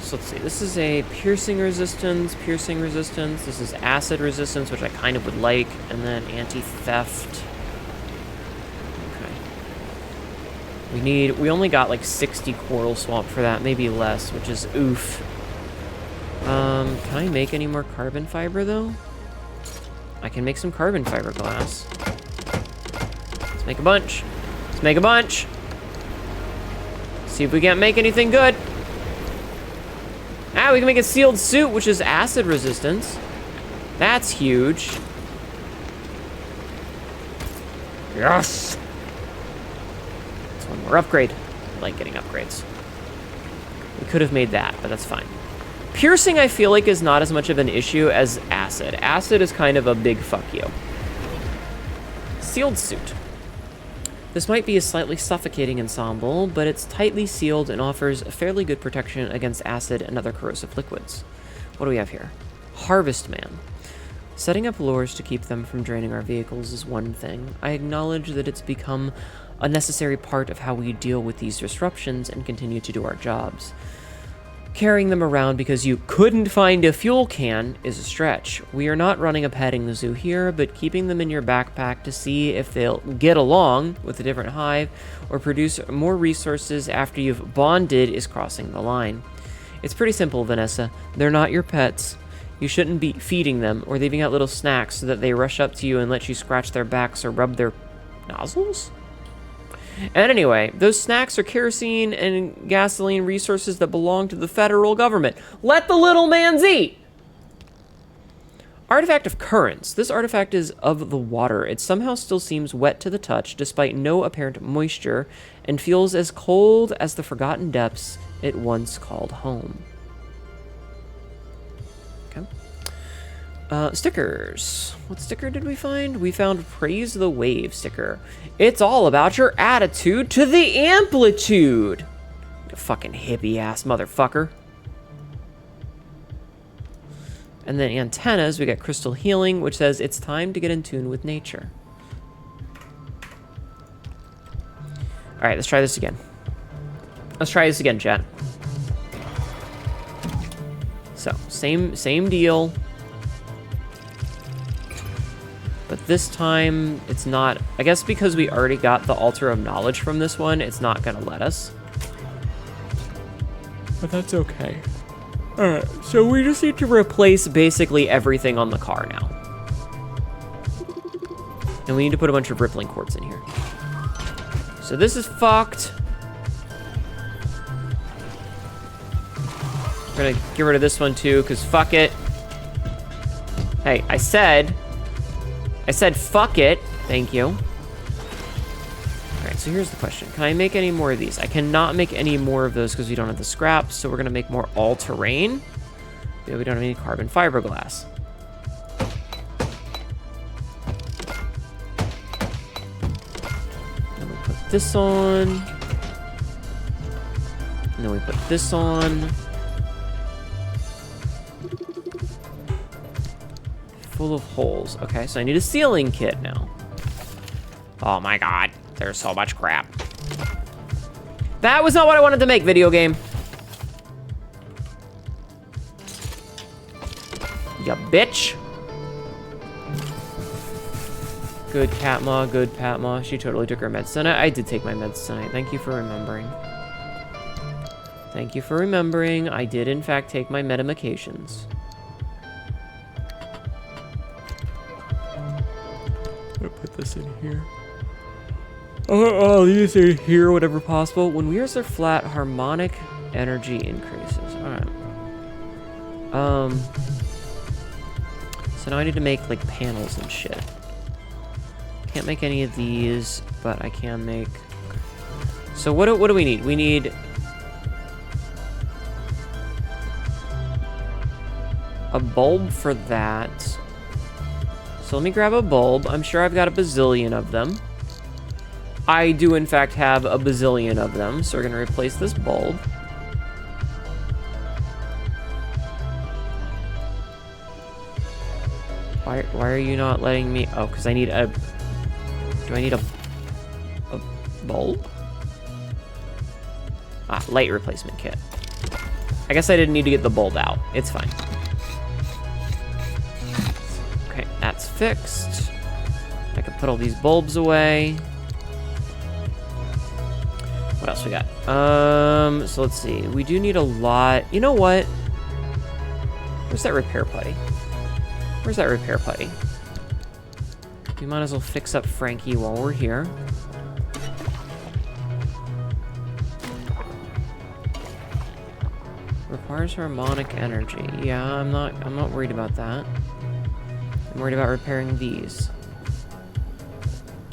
So let's see. This is a piercing resistance. This is acid resistance, which I kind of would like. And then anti-theft. We only got like 60 coral swamp for that, maybe less, which is oof. Can I make any more carbon fiber though? I can make some carbon fiber glass. Let's make a bunch. Let's make a bunch. See if we can't make anything good. Ah, we can make a sealed suit, which is acid resistance. That's huge. Yes! One more upgrade. I like getting upgrades. We could have made that, but that's fine. Piercing, I feel like, is not as much of an issue as acid. Acid is kind of a big fuck you. Sealed suit. This might be a slightly suffocating ensemble, but it's tightly sealed and offers fairly good protection against acid and other corrosive liquids. What do we have here? Harvest Man. Setting up lures to keep them from draining our vehicles is one thing. I acknowledge that it's become a necessary part of how we deal with these disruptions and continue to do our jobs. Carrying them around because you couldn't find a fuel can is a stretch. We are not running a petting zoo here, but keeping them in your backpack to see if they'll get along with a different hive or produce more resources after you've bonded is crossing the line. It's pretty simple, Vanessa. They're not your pets. You shouldn't be feeding them or leaving out little snacks so that they rush up to you and let you scratch their backs or rub their nozzles? And anyway, those snacks are kerosene and gasoline resources that belong to the federal government. Let the little mans eat! Artifact of Currents. This artifact is of the water. It somehow still seems wet to the touch, despite no apparent moisture, and feels as cold as the forgotten depths it once called home. Okay. Stickers. What sticker did we find? We found Praise the Wave sticker. It's all about your attitude to the amplitude. You fucking hippie-ass motherfucker. And then antennas, we got Crystal Healing, which says it's time to get in tune with nature. All right, let's try this again. Let's try this again, chat. So, same deal. But this time, it's not... I guess because we already got the Altar of Knowledge from this one, it's not going to let us. But that's okay. Alright, so we just need to replace basically everything on the car now. And we need to put a bunch of rippling quartz in here. So this is fucked. We're gonna get rid of this one too, because fuck it. Hey, I said fuck it. Thank you. Alright, so here's the question. Can I make any more of these? I cannot make any more of those because we don't have the scraps, so we're going to make more all-terrain. Yeah, we don't have any carbon fiberglass. Then we put this on. And then we put this on. Full of holes. Okay, so I need a ceiling kit now. Oh my god. There's so much crap. That was not what I wanted to make, video game. Ya bitch. Good Catma, good Patma. She totally took her meds tonight. I did take my meds tonight. Thank you for remembering. Thank you for remembering. I did, in fact, take my medications. I'm gonna put this in here. Oh, these are here, whatever possible. When wheels are flat, harmonic energy increases. Alright. So now I need to make, like, panels and shit. Can't make any of these, but I can make... So what do we need? We need... a bulb for that. So let me grab a bulb. I'm sure I've got a bazillion of them. I do, in fact, have a bazillion of them, so we're going to replace this bulb. Why are you not letting me... Oh, because I need a... Do I need a bulb? Ah, light replacement kit. I guess I didn't need to get the bulb out. It's fine. Okay, that's fixed. I can put all these bulbs away. What else we got? So let's see. We do need a lot. You know what? Where's that repair putty? Where's that repair putty? We might as well fix up Frankie while we're here. Requires harmonic energy. Yeah, I'm not worried about that. I'm worried about repairing these.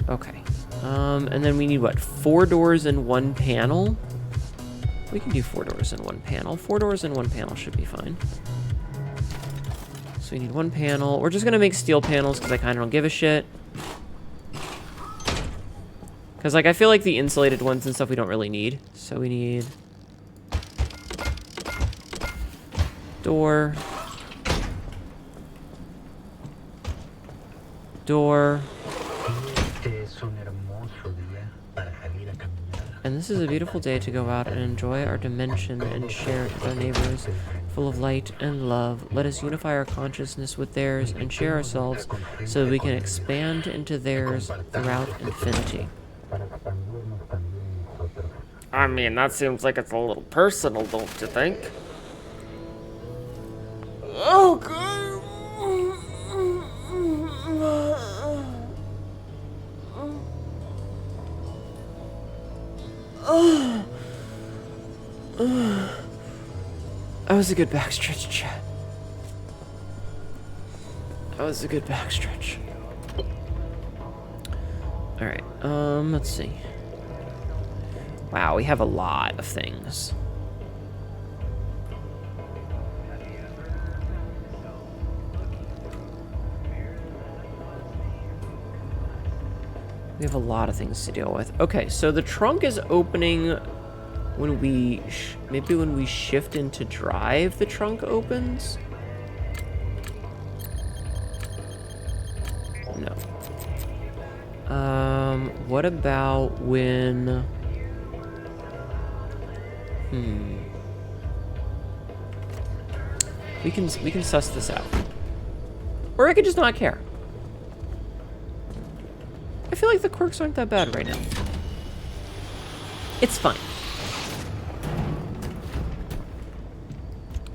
Okay. And then we need, what, 4 doors and 1 panel? We can do 4 doors and 1 panel. 4 doors and 1 panel should be fine. So we need 1 panel. We're just going to make steel panels because I kind of don't give a shit. Because, like, I feel like the insulated ones and stuff we don't really need. So we need... door. Door. And this is a beautiful day to go out and enjoy our dimension and share it with our neighbors, full of light and love. Let us unify our consciousness with theirs and share ourselves so that we can expand into theirs throughout infinity. I mean, that seems like it's a little personal, don't you think? Oh, God. That was a good backstretch, chat. That was a good backstretch. Alright, let's see. Wow, we have a lot of things. We have a lot of things to deal with. Okay, so the trunk is opening when we... maybe when we shift into drive, the trunk opens? No. What about when... We can suss this out. Or I could just not care. I feel like the quirks aren't that bad right now. It's fine.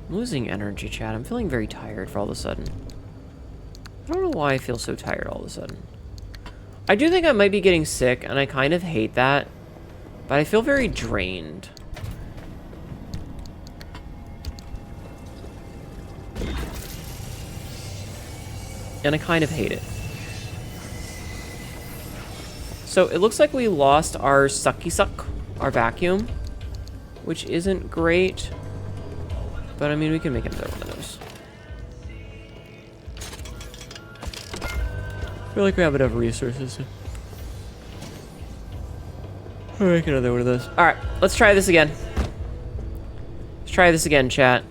I'm losing energy, chat. I'm feeling very tired for all of a sudden. I don't know why I feel so tired all of a sudden. I do think I might be getting sick, and I kind of hate that. But I feel very drained. And I kind of hate it. So it looks like we lost our sucky suck, our vacuum, which isn't great. But I mean, we can make another one of those. I feel like we have enough resources. I'll make another one of those. All right, let's try this again. Let's try this again, chat.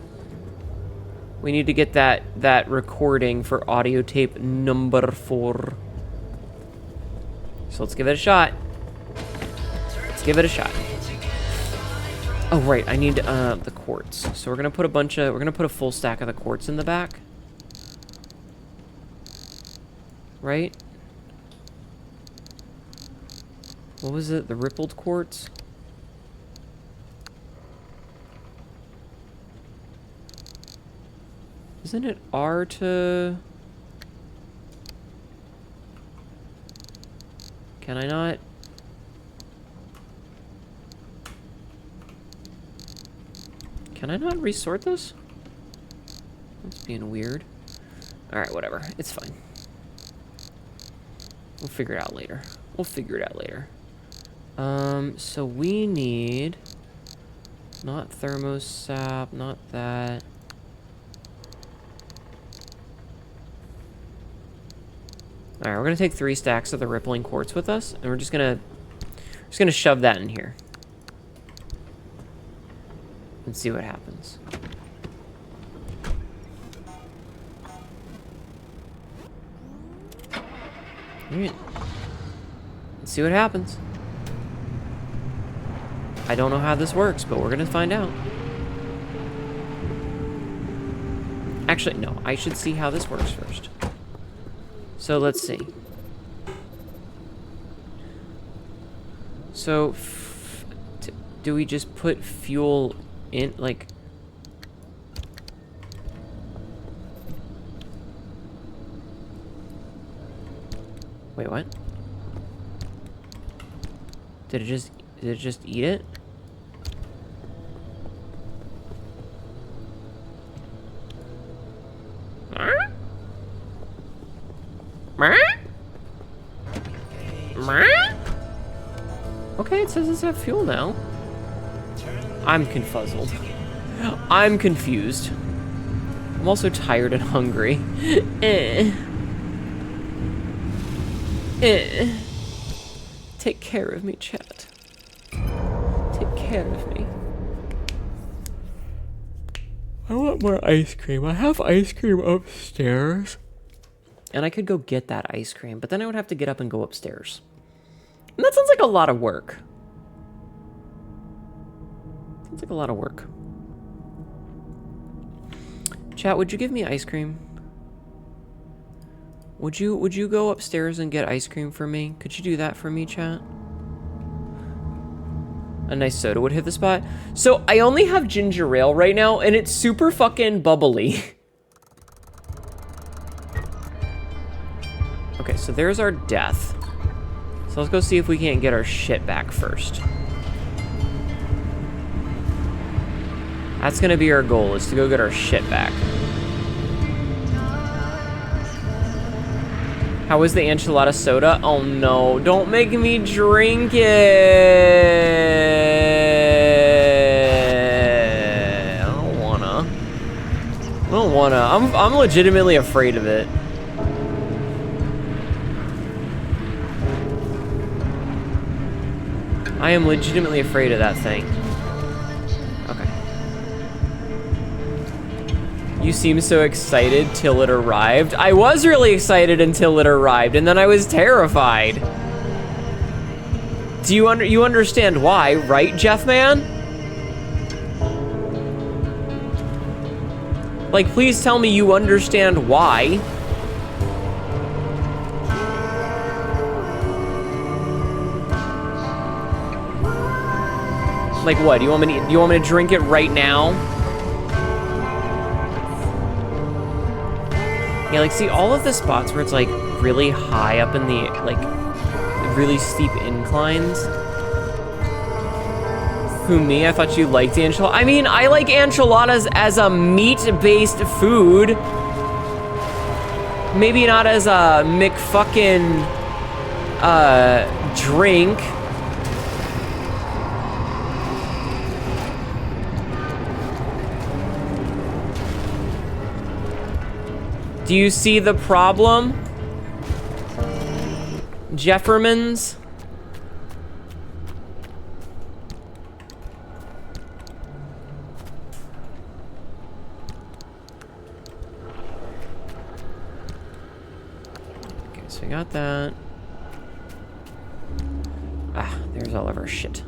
We need to get that recording for audio tape number 4. So let's give it a shot. Let's give it a shot. Oh right, I need the quartz. So we're gonna put a full stack of the quartz in the back. Right? What was it? The rippled quartz? Isn't it R to... Can I not? Can I not resort this? That's being weird. Alright, whatever. It's fine. We'll figure it out later. We'll figure it out later. So we need... Not thermosap, not that. Alright, we're gonna take 3 stacks of the rippling quartz with us, and we're just gonna shove that in here. And see what happens. Alright. Let's see what happens. I don't know how this works, but we're gonna find out. Actually, no, I should see how this works first. So let's see. So, do we just put fuel in, like... Wait, what? Did it just eat it? Okay, it says it's at fuel now. I'm confuzzled. I'm confused. I'm also tired and hungry. Take care of me, chat. Take care of me. I want more ice cream. I have ice cream upstairs. And I could go get that ice cream, but then I would have to get up and go upstairs. And that sounds like a lot of work. Sounds like a lot of work. Chat, would you give me ice cream? Would you go upstairs and get ice cream for me? Could you do that for me, chat? A nice soda would hit the spot. So I only have ginger ale right now, and it's super fucking bubbly. Okay, so there's our death. So let's go see if we can't get our shit back first. That's gonna be our goal, is to go get our shit back. How was the enchilada soda? Oh no, don't make me drink it. I don't wanna. I'm legitimately afraid of it. I am legitimately afraid of that thing. Okay. You seem so excited till it arrived. I was really excited until it arrived, and then I was terrified. Do you understand why, right, Jeff Man? Like, please tell me you understand why. Like what? Do you want me to drink it right now? Yeah, like, see, all of the spots where it's, like, really high up in the, like, really steep inclines. Who, me? I thought you liked the enchilada. I mean, I like enchiladas as a meat-based food. Maybe not as a McFucking, drink. Do you see the problem? Jeffermans? Okay, so we got that. Ah, there's all of our shit.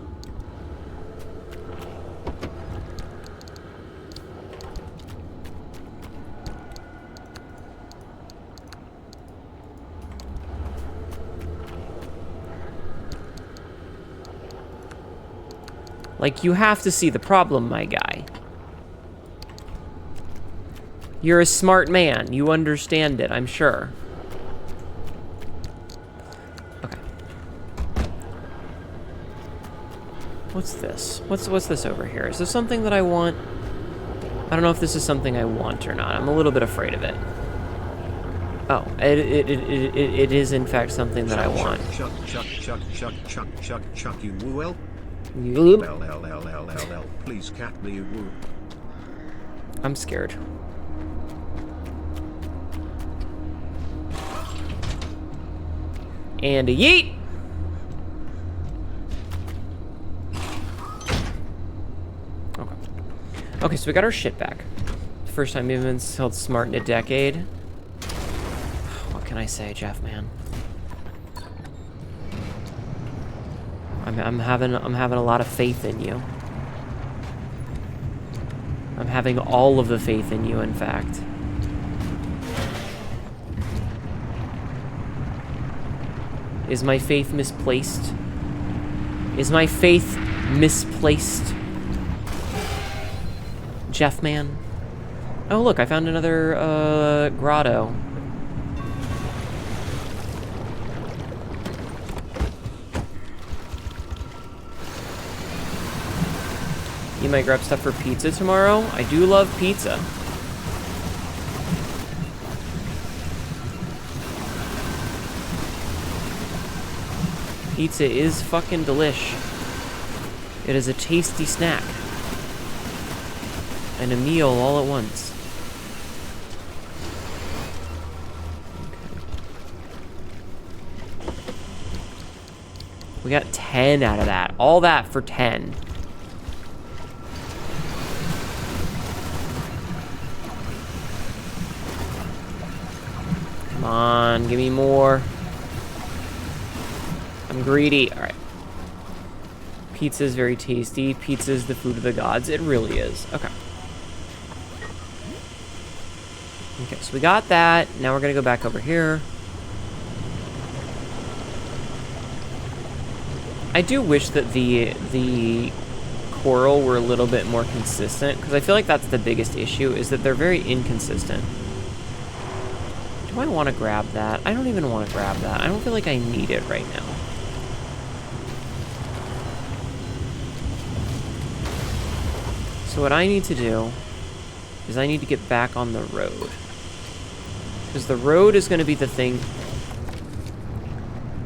Like, you have to see the problem, my guy. You're a smart man. You understand it, I'm sure. Okay. What's this? What's this over here? Is this something that I want? I don't know if this is something I want or not. I'm a little bit afraid of it. Oh, it is in fact something that I want. Chuck, you will. Please cat me, woo. I'm scared. And a yeet! Okay. Okay, so we got our shit back. First time we've been held smart in a decade. What can I say, Jeff, man? I'm having a lot of faith in you. I'm having all of the faith in you, in fact. Is my faith misplaced? Is my faith misplaced? Jeff man? Oh look, I found another grotto. You might grab stuff for pizza tomorrow? I do love pizza. Pizza is fucking delish. It is a tasty snack. And a meal all at once. Okay. We got 10 out of that. All that for 10. Come on, give me more. I'm greedy. All right. Pizza is very tasty. Pizza is the food of the gods. It really is. Okay. Okay, so we got that. Now we're gonna go back over here. I do wish that the coral were a little bit more consistent, because I feel like that's the biggest issue, is that they're very inconsistent. Do I want to grab that? I don't even want to grab that. I don't feel like I need it right now. So what I need to do is I need to get back on the road. Because the road is going to be the thing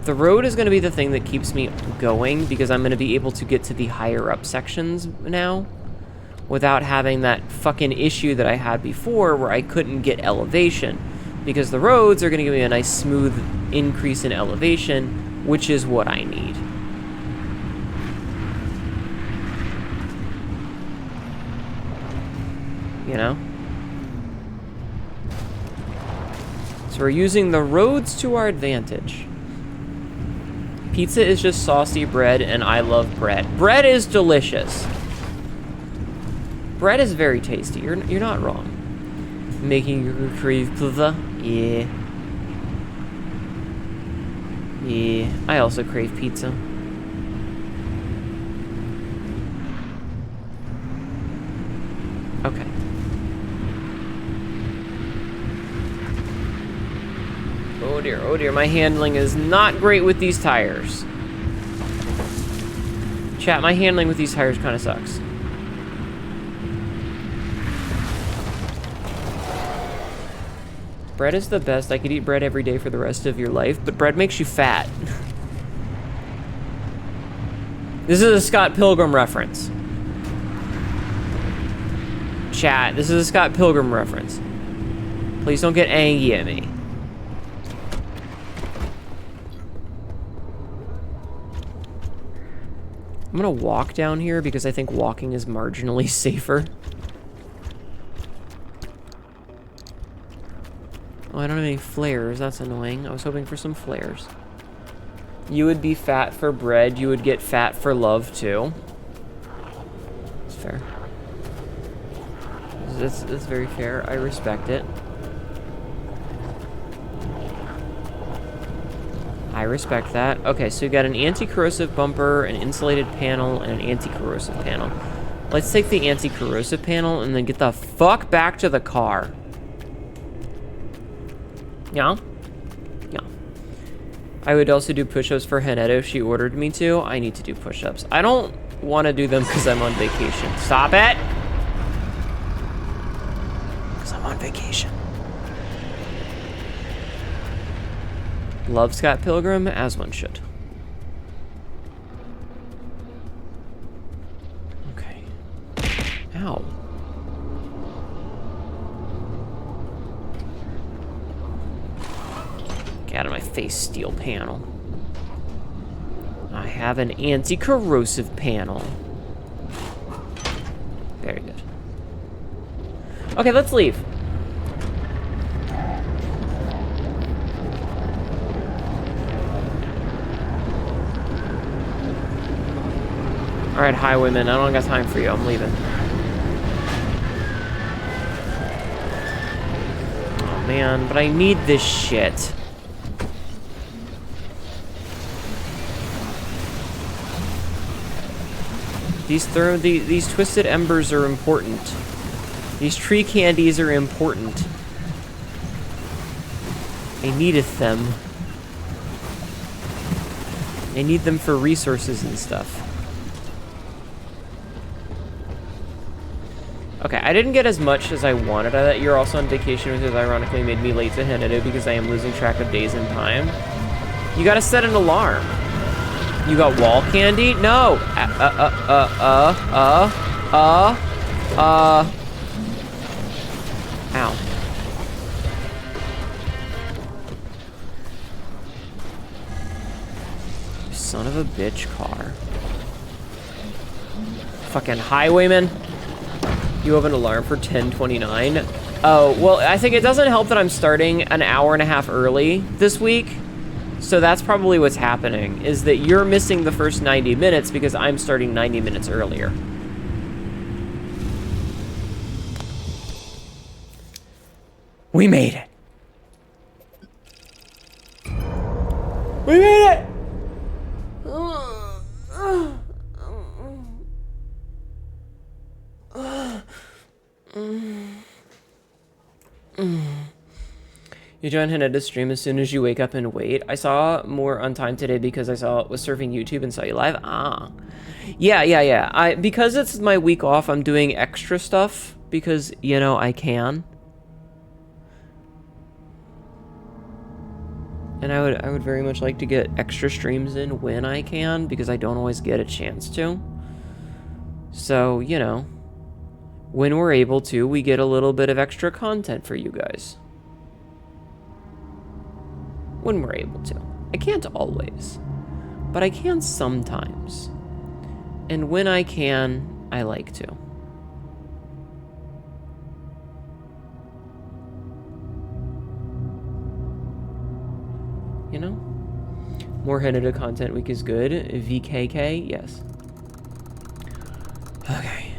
The road is going to be the thing that keeps me going because I'm going to be able to get to the higher up sections now without having that fucking issue that I had before where I couldn't get elevation, because the roads are going to give me a nice smooth increase in elevation, which is what I need. You know? So we're using the roads to our advantage. Pizza is just saucy bread, and I love bread. Bread is delicious. Bread is very tasty. You're not wrong. Making you crave pizza? Yeah. Yeah. I also crave pizza. Okay. Oh dear, my handling is not great with these tires. Chat, my handling with these tires kind of sucks. Bread is the best. I could eat bread every day for the rest of your life, but bread makes you fat. This is a Scott Pilgrim reference. Chat, this is a Scott Pilgrim reference. Please don't get angry at me. I'm gonna walk down here because I think walking is marginally safer. Oh, I don't have any flares. That's annoying. I was hoping for some flares. You would be fat for bread. You would get fat for love, too. It's fair. It's very fair. I respect it. I respect that. Okay, so you got an anti-corrosive bumper, an insulated panel, and an anti-corrosive panel. Let's take the anti-corrosive panel and then get the fuck back to the car. Yeah? Yeah. I would also do push-ups for Hnetu if she ordered me to. I need to do push-ups. I don't want to do them because I'm on vacation. Stop it! Because I'm on vacation. Love Scott Pilgrim, as one should. Okay. Ow. Get out of my face, steel panel. I have an anti-corrosive panel. Very good. Okay, let's leave. Alright, highwayman, I don't got time for you. I'm leaving. Oh, man, but I need this shit. These twisted embers are important. These tree candies are important. I needeth them. I need them for resources and stuff. Okay, I didn't get as much as I wanted out of that. You're also on vacation, which has ironically made me late to Hnetu because I am losing track of days and time. You gotta set an alarm. You got wall candy? No! Ow. You son of a bitch car. Fucking highwayman. You have an alarm for 10:29. Oh, well, I think it doesn't help that I'm starting an hour and a half early this week. So that's probably what's happening, is that you're missing the first 90 minutes because I'm starting 90 minutes earlier. We made it. We made it! You join Hnetu's stream as soon as you wake up and wait. I saw more on time today because I saw it was surfing YouTube and saw you live. Ah. Yeah. Because it's my week off, I'm doing extra stuff because, you know, I can. And I would very much like to get extra streams in when I can, because I don't always get a chance to. So, you know, when we're able to, we get a little bit of extra content for you guys. When we're able to. I can't always, but I can sometimes. And when I can, I like to. You know? More Hnetu content week is good. VKK, yes. Okay.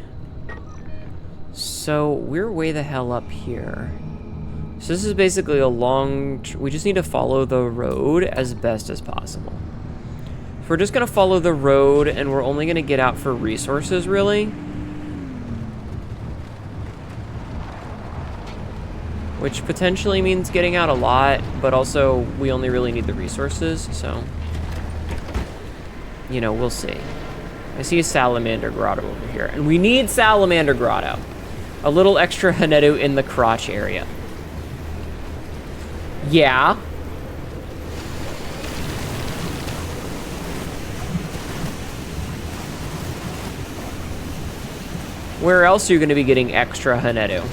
So, we're way the hell up here. So this is basically a long... we just need to follow the road as best as possible. If we're just going to follow the road and we're only going to get out for resources, really. Which potentially means getting out a lot, but also we only really need the resources, so... you know, we'll see. I see a salamander grotto over here, and we need salamander grotto. A little extra Hnetu in the crotch area. Yeah. Where else are you going to be getting extra Hnetu?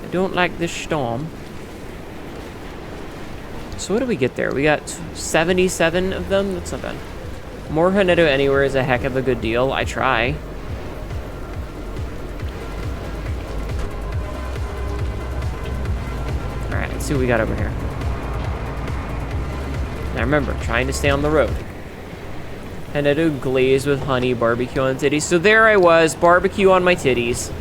I don't like this storm. So what do we get there? We got 77 of them? That's not bad. More Hnetu anywhere is a heck of a good deal. I try. Alright, let's see what we got over here. Now remember, trying to stay on the road. Hnetu glazed with honey, barbecue on titties. So there I was, barbecue on my titties.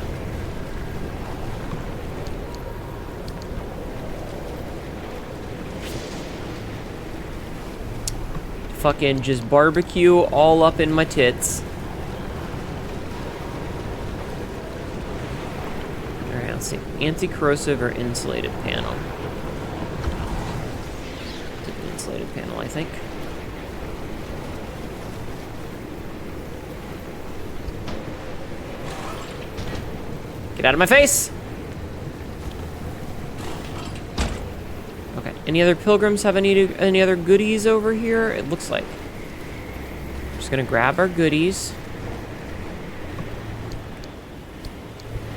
Fucking just barbecue all up in my tits. Alright, let's see. Anti-corrosive or insulated panel? Take an insulated panel, I think. Get out of my face! Okay, any other pilgrims have any other goodies over here? It looks like. Just gonna grab our goodies.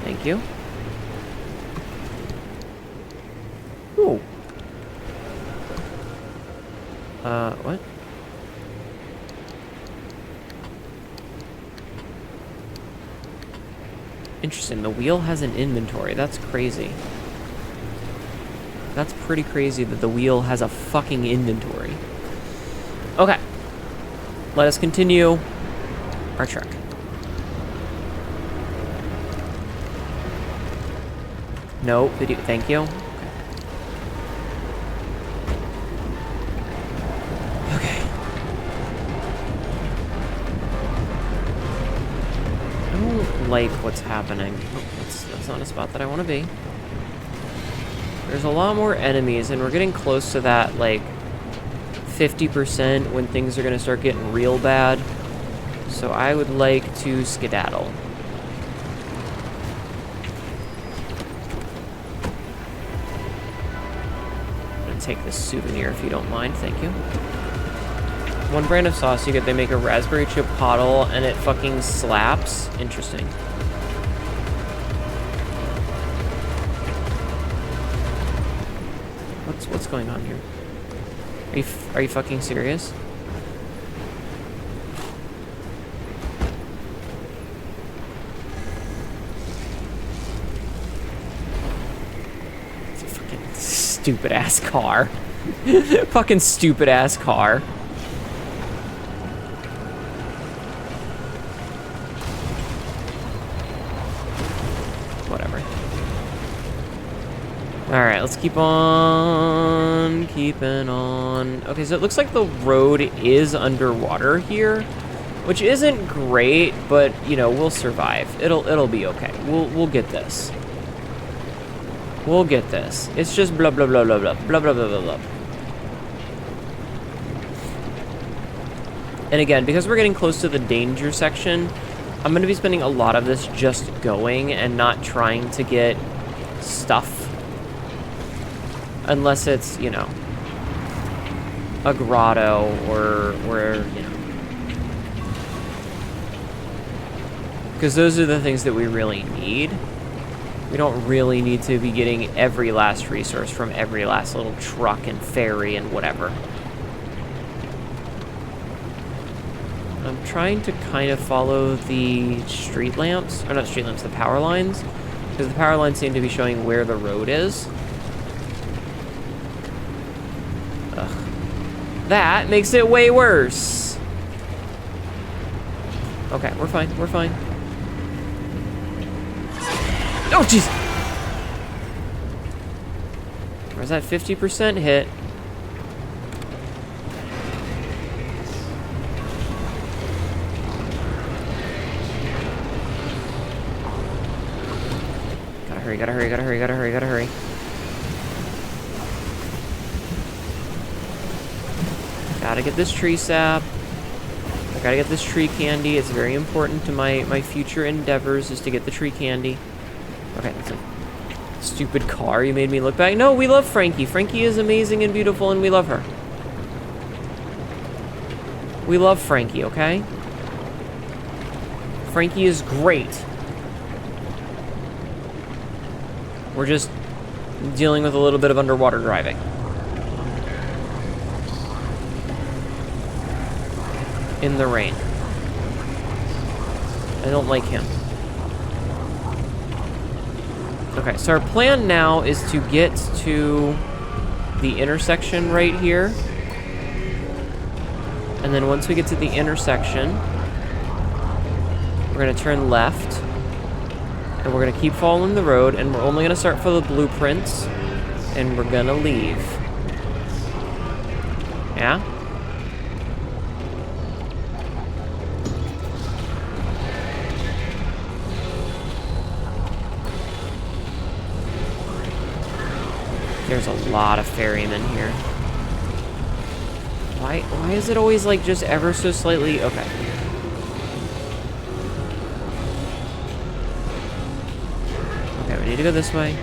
Thank you. Ooh. What? Interesting, the wheel has an inventory. That's crazy. That's pretty crazy that the wheel has a fucking inventory. Okay. Let us continue our trek. No, video, thank you. Okay. I don't like what's happening. Oh, that's not a spot that I want to be. There's a lot more enemies, and we're getting close to that, like, 50% when things are going to start getting real bad. So I would like to skedaddle. I'm going to take this souvenir if you don't mind. Thank you. One brand of sauce you get, they make a raspberry chipotle, and it fucking slaps. Interesting. What's going on here? Are you fucking serious? It's a fucking stupid ass car. Fucking stupid ass car. Alright, let's keep on keeping on. Okay, so it looks like the road is underwater here, which isn't great, but you know, we'll survive. It'll be okay. We'll get this. We'll get this. It's just blah blah blah blah blah blah blah blah blah blah. And again, because we're getting close to the danger section, I'm going to be spending a lot of this just going and not trying to get stuff. Unless it's, you know, a grotto or you know. Because those are the things that we really need. We don't really need to be getting every last resource from every last little truck and ferry and whatever. I'm trying to kind of follow the street lamps, or not street lamps, the power lines, because the power lines seem to be showing where the road is. Ugh. That makes it way worse. Okay, we're fine, we're fine. Oh, jeez! Where's that 50% hit? Gotta hurry, gotta hurry, gotta hurry, gotta hurry, gotta hurry. Gotta get this tree sap. I gotta get this tree candy. It's very important to my future endeavors is to get the tree candy. Okay, that's a stupid car. You made me look back. No, we love Frankie. Frankie is amazing and beautiful, and we love her. We love Frankie, okay? Frankie is great. We're just dealing with a little bit of underwater driving. In the rain. I don't like him. Okay, so our plan now is to get to the intersection right here. And then once we get to the intersection, we're gonna turn left. And we're gonna keep following the road, and we're only gonna start for the blueprints, and we're gonna leave. Yeah? There's a lot of ferrymen here. Why is it always like just ever so slightly? Okay. Okay, we need to go this way.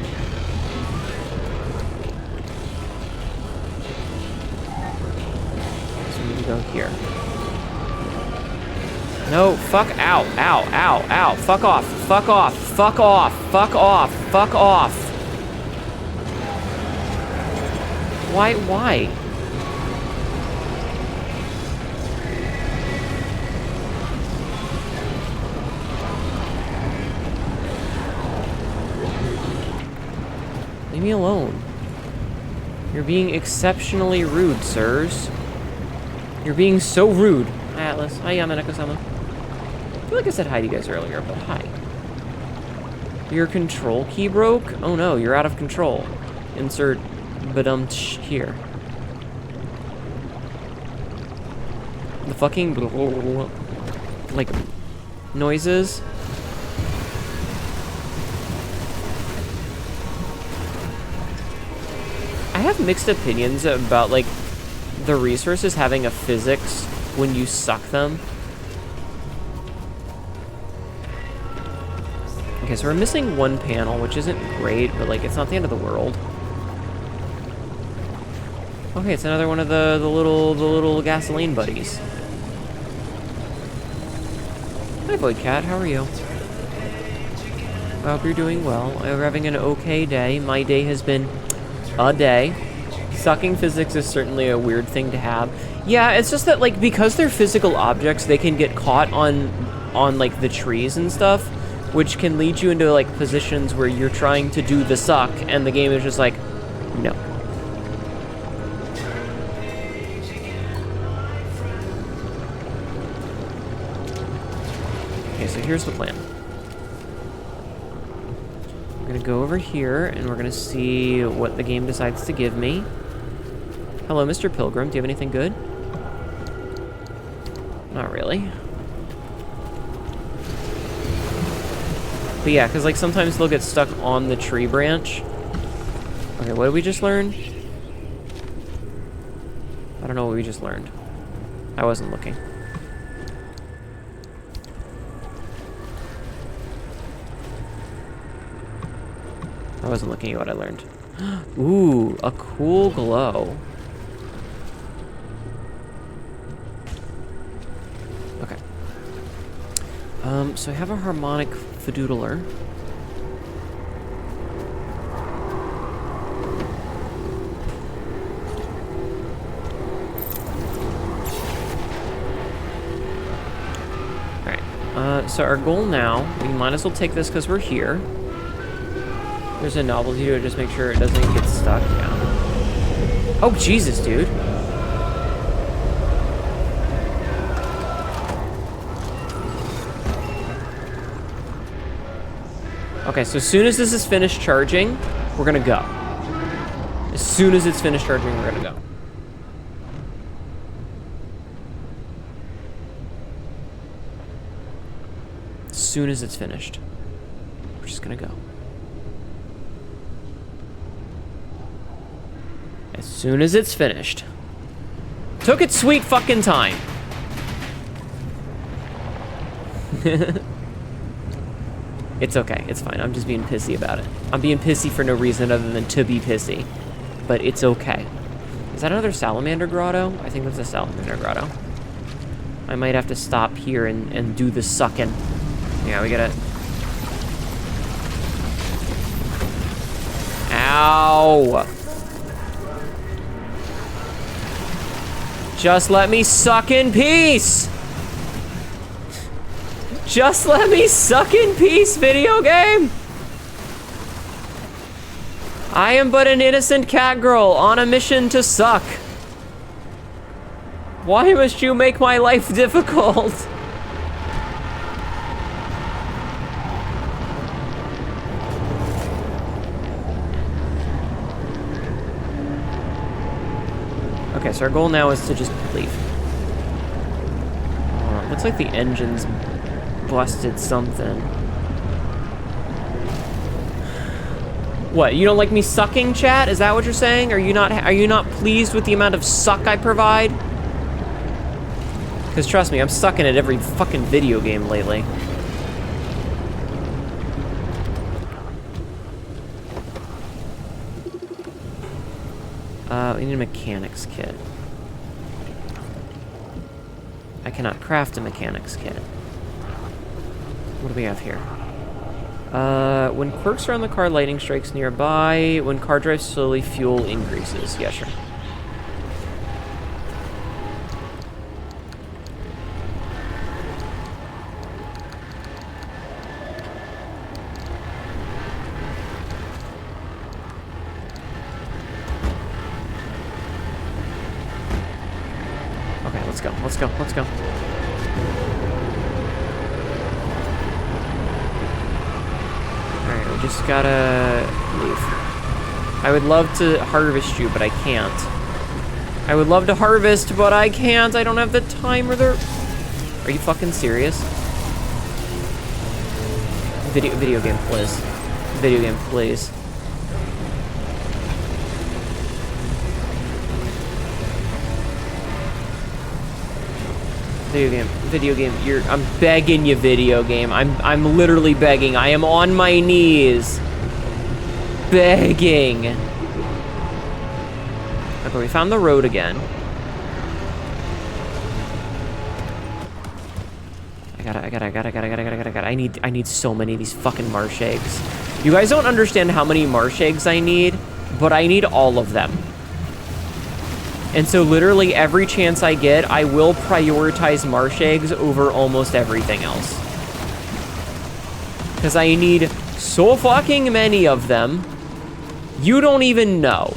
So we need to go here. No, fuck, ow, ow, ow, ow, fuck off, fuck off, fuck off, fuck off, fuck off. Why? Leave me alone. You're being exceptionally rude, sirs. You're being so rude. Hi, Atlas. Hi, Yamaneko-sama. I feel like I said hi to you guys earlier, but hi. Your control key broke? Oh no, you're out of control. Insert here. The fucking like noises. I have mixed opinions about like the resources having a physics when you suck them. Okay, so we're missing one panel, which isn't great, but like it's not the end of the world. Okay, it's another one of the little gasoline buddies. Hi, Void Cat. How are you? I hope you're doing well. We're having an okay day. My day has been a day. Sucking physics is certainly a weird thing to have. Yeah, it's just that like because they're physical objects, they can get caught on like the trees and stuff, which can lead you into like positions where you're trying to do the suck, and the game is just like, no. Okay, so here's the plan. We're gonna go over here, and we're gonna see what the game decides to give me. Hello, Mr. Pilgrim. Do you have anything good? Not really. But yeah, because like sometimes they'll get stuck on the tree branch. Okay, what did we just learn? I don't know what we just learned. I wasn't looking. I wasn't looking at what I learned. Ooh, a cool glow. Okay. So I have a harmonic Vtuber. So our goal now, we might as well take this because we're here. There's a novelty to it, just make sure it doesn't get stuck. Yeah. Oh, Jesus, dude. Okay, so as soon as this is finished charging, we're gonna go. As soon as it's finished charging, we're gonna go. As soon as it's finished, we're just gonna go. As soon as it's finished. Took its sweet fucking time. It's okay, it's fine. I'm just being pissy about it. I'm being pissy for no reason other than to be pissy. But it's okay. Is that another salamander grotto? I think that's a salamander grotto. I might have to stop here and do the sucking. Yeah, we gotta... Ow! Just let me suck in peace! Just let me suck in peace, video game! I am but an innocent cat girl on a mission to suck. Why must you make my life difficult? Okay, so our goal now is to just leave. Looks like the engine's busted something. What, you don't like me sucking, chat? Is that what you're saying? Are you not pleased with the amount of suck I provide? Because trust me, I'm sucking at every fucking video game lately. We need a mechanics kit. I cannot craft a mechanics kit. What do we have here? When quirks are on the car, lightning strikes nearby. When car drives slowly, fuel increases. Yeah, sure. Okay, let's go, let's go, let's go. Just gotta leave. I would love to harvest you, but I can't. I would love to harvest, but I can't. I don't have the time or the... Are you fucking serious? Video game, please. Video game, please. Video game, I'm begging you, video game. I'm literally begging. I am on my knees. Begging. Okay, we found the road again. I need so many of these fucking marsh eggs. You guys don't understand how many marsh eggs I need, but I need all of them. And so literally every chance I get, I will prioritize marsh eggs over almost everything else. Because I need so fucking many of them, you don't even know.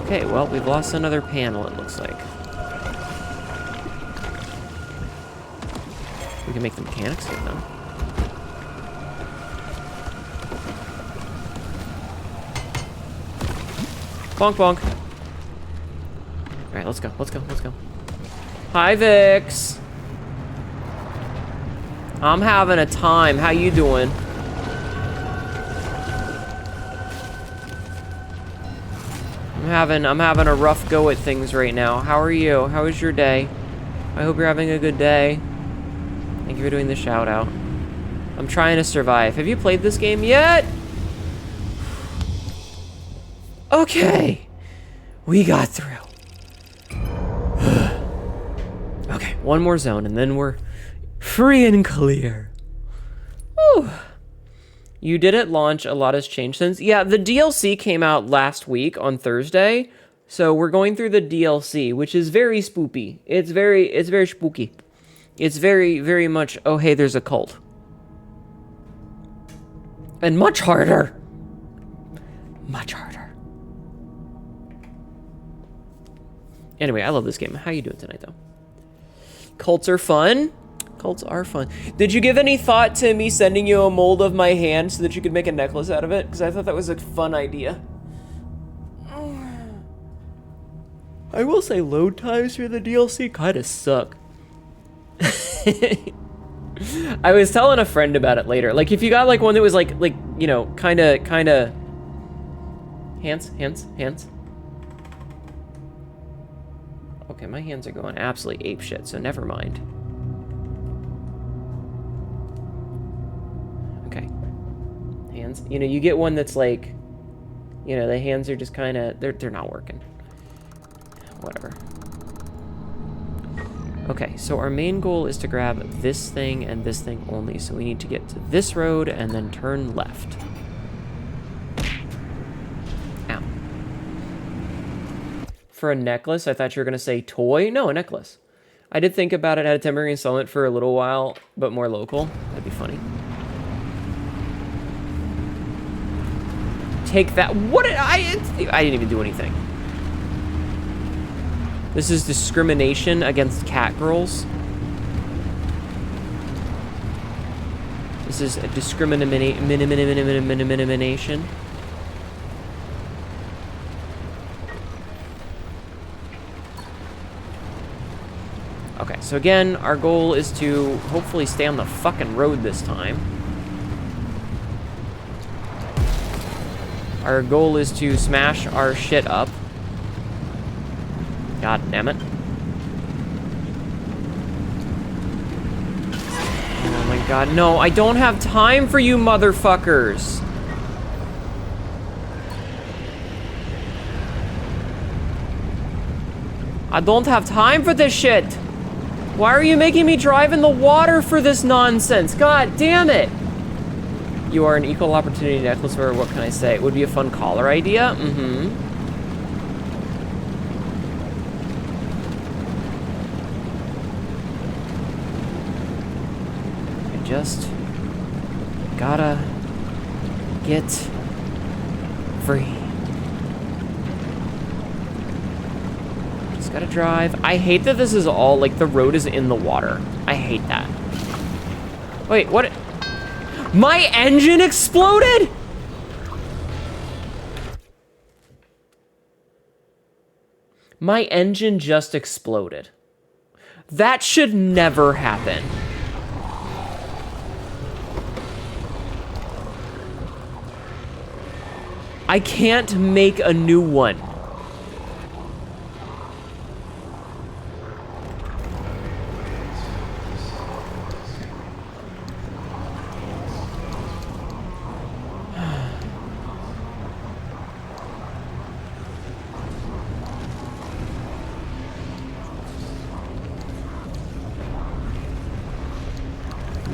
Okay, well, we've lost another panel, it looks like. We can make the mechanics kit, though. Bonk, bonk. All right, let's go, let's go, let's go. Hi, Vix. I'm having a time. How you doing? I'm having a rough go at things right now. How are you? How is your day? I hope you're having a good day. Thank you for doing the shout out. I'm trying to survive. Have you played this game yet? Okay. We got through. Okay, one more zone and then we're free and clear. Whew. You did at launch. A lot has changed since. Yeah, the DLC came out last week on Thursday. So we're going through the DLC, which is very spoopy. It's very spooky. It's very much, oh hey, there's a cult. And much harder. Much harder. Anyway, I love this game. How you doing tonight, though? Cults are fun. Cults are fun. Did you give any thought to me sending you a mold of my hand so that you could make a necklace out of it? Because I thought that was a fun idea. I will say load times for the DLC kind of suck. I was telling a friend about it later. Like, if you got, like, one that was, like, you know, kind of... Hands. Okay, my hands are going absolutely apeshit, so never mind. Okay. Hands. You know, you get one that's, like... You know, the hands are just kind of... They're not working. Whatever. Okay, so our main goal is to grab this thing and this thing only. So we need to get to this road and then turn left. Ow. For a necklace, I thought you were going to say toy. No, a necklace. I did think about it. I had a temporary installment for a little while, but more local. That'd be funny. Take that. What did I didn't even do anything. This is discrimination against cat girls. This is a discrimination. Okay, so again, our goal is to hopefully stay on the fucking road this time. Our goal is to smash our shit up. God damn it. Oh my god, no, I don't have time for you motherfuckers. I don't have time for this shit. Why are you making me drive in the water for this nonsense? God damn it. You are an equal opportunity necklace wearer, what can I say? It would be a fun collar idea. Mm-hmm. Just gotta get free. Just gotta drive. I hate that this is all, like, the road is in the water. I hate that. Wait, what? My engine exploded? My engine just exploded. That should never happen. I can't make a new one.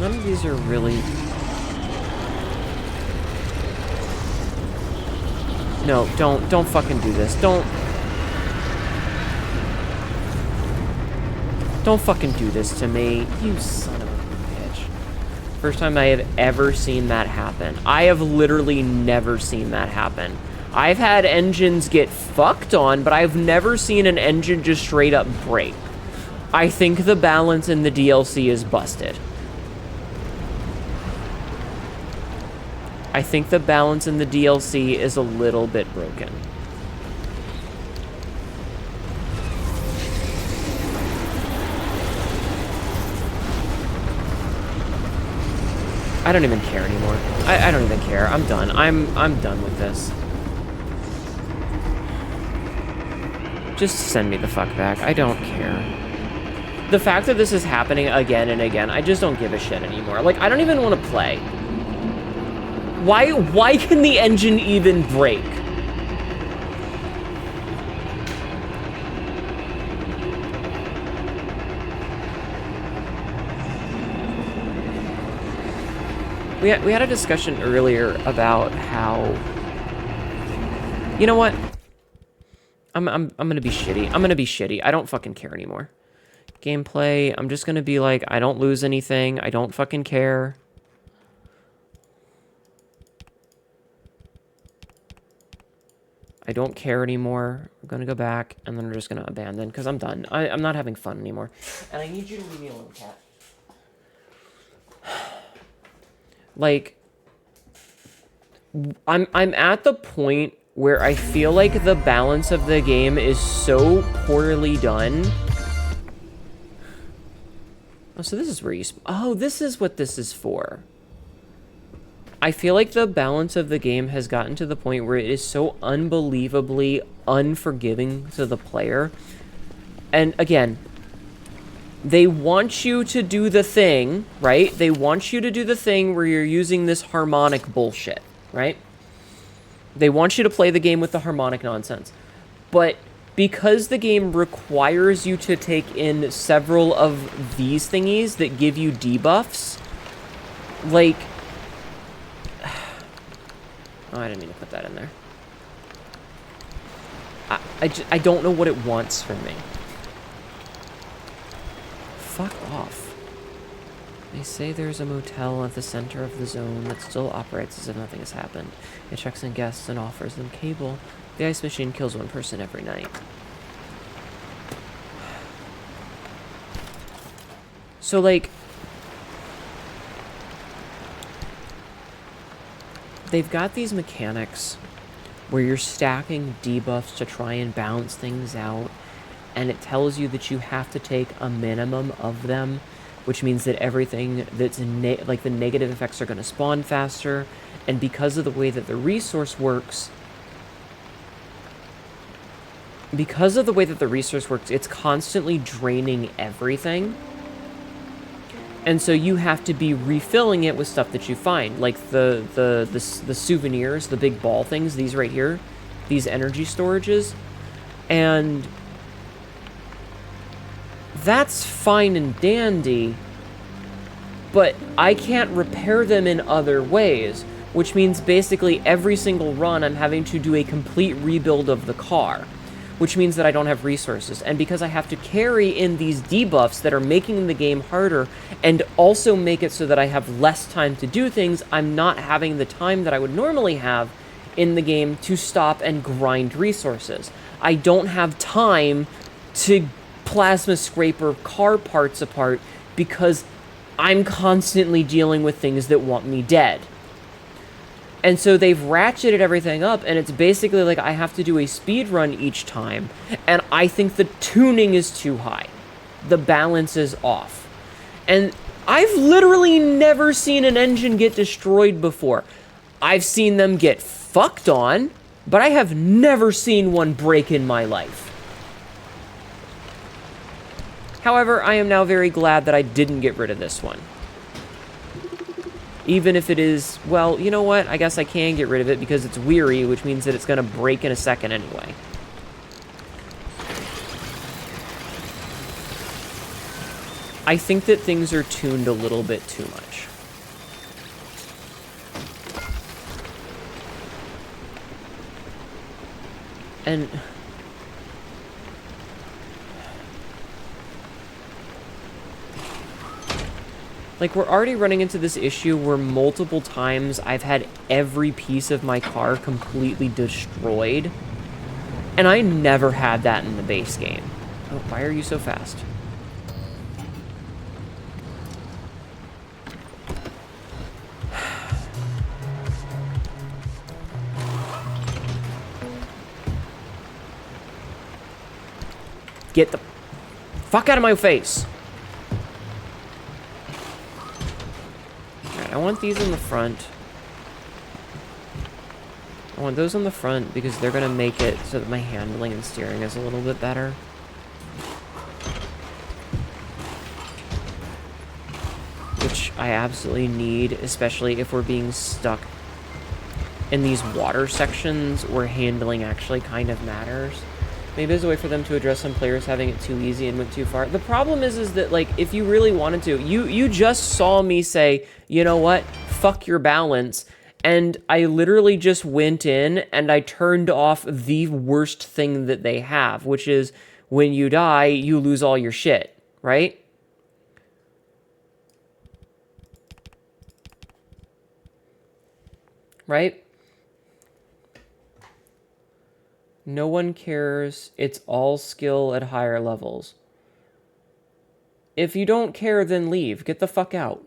None of these are really... No, don't fucking do this. Don't fucking do this to me, you son of a bitch. First time I have ever seen that happen. I have literally never seen that happen. I've had engines get fucked on, but I've never seen an engine just straight up break. I think the balance in the DLC is busted. I think the balance in the DLC is a little bit broken. I don't even care anymore. I don't even care. I'm done. I'm done with this. Just send me the fuck back. I don't care. the fact that this is happening again and again, I just don't give a shit anymore. Like, I don't even want to play. Why can the engine even break? We had a discussion earlier about how, you know what? I'm gonna be shitty. I'm gonna be shitty. I don't fucking care anymore. Gameplay, I'm just gonna be like, I don't lose anything. I don't fucking care. I don't care anymore. I'm gonna go back, and then I'm just gonna abandon, because I'm done. I'm not having fun anymore. And I need you to leave me alone, cat. Like, I'm at the point where I feel like the balance of the game is so poorly done. Oh, so this is where you... Oh, this is what this is for. I feel like the balance of the game has gotten to the point where it is so unbelievably unforgiving to the player. And again, they want you to do the thing, right? They want you to do the thing where you're using this harmonic bullshit, right? They want you to play the game with the harmonic nonsense. But because the game requires you to take in several of these thingies that give you debuffs, like... Oh, I didn't mean to put that in there. I don't know what it wants from me. Fuck off. They say there's a motel at the center of the zone that still operates as if nothing has happened. It checks in guests and offers them cable. The ice machine kills one person every night. So, like... They've got these mechanics where you're stacking debuffs to try and balance things out, and it tells you that you have to take a minimum of them, which means that everything that's like the negative effects are going to spawn faster, and because of the way that the resource works, it's constantly draining everything. And so you have to be refilling it with stuff that you find, like the souvenirs, the big ball things, these right here, these energy storages. And that's fine and dandy, but I can't repair them in other ways, which means basically every single run I'm having to do a complete rebuild of the car, which means that I don't have resources. And because I have to carry in these debuffs that are making the game harder and also make it so that I have less time to do things, I'm not having the time that I would normally have in the game to stop and grind resources. I don't have time to plasma scraper car parts apart because I'm constantly dealing with things that want me dead. And so they've ratcheted everything up, and it's basically like I have to do a speed run each time, and I think the tuning is too high. The balance is off. And I've literally never seen an engine get destroyed before. I've seen them get fucked on, but I have never seen one break in my life. However, I am now very glad that I didn't get rid of this one. Even if it is, well, you know what? I guess I can get rid of it because it's weary, which means that it's going to break in a second anyway. I think that things are tuned a little bit too much. And... like, we're already running into this issue where multiple times I've had every piece of my car completely destroyed. And I never had that in the base game. Oh, why are you so fast? Get the fuck out of my face! I want these in the front. I want those on the front because they're going to make it so that my handling and steering is a little bit better. I absolutely need, especially if we're being stuck in these water sections where handling actually kind of matters. Maybe there's a way for them to address some players having it too easy and went too far. The problem is that, like, if you really wanted to, you just saw me say, you know what, fuck your balance, and I literally just went in and I turned off the worst thing that they have, which is when you die, you lose all your shit, right? Right? No one cares. It's all skill at higher levels. If you don't care, then leave. Get the fuck out.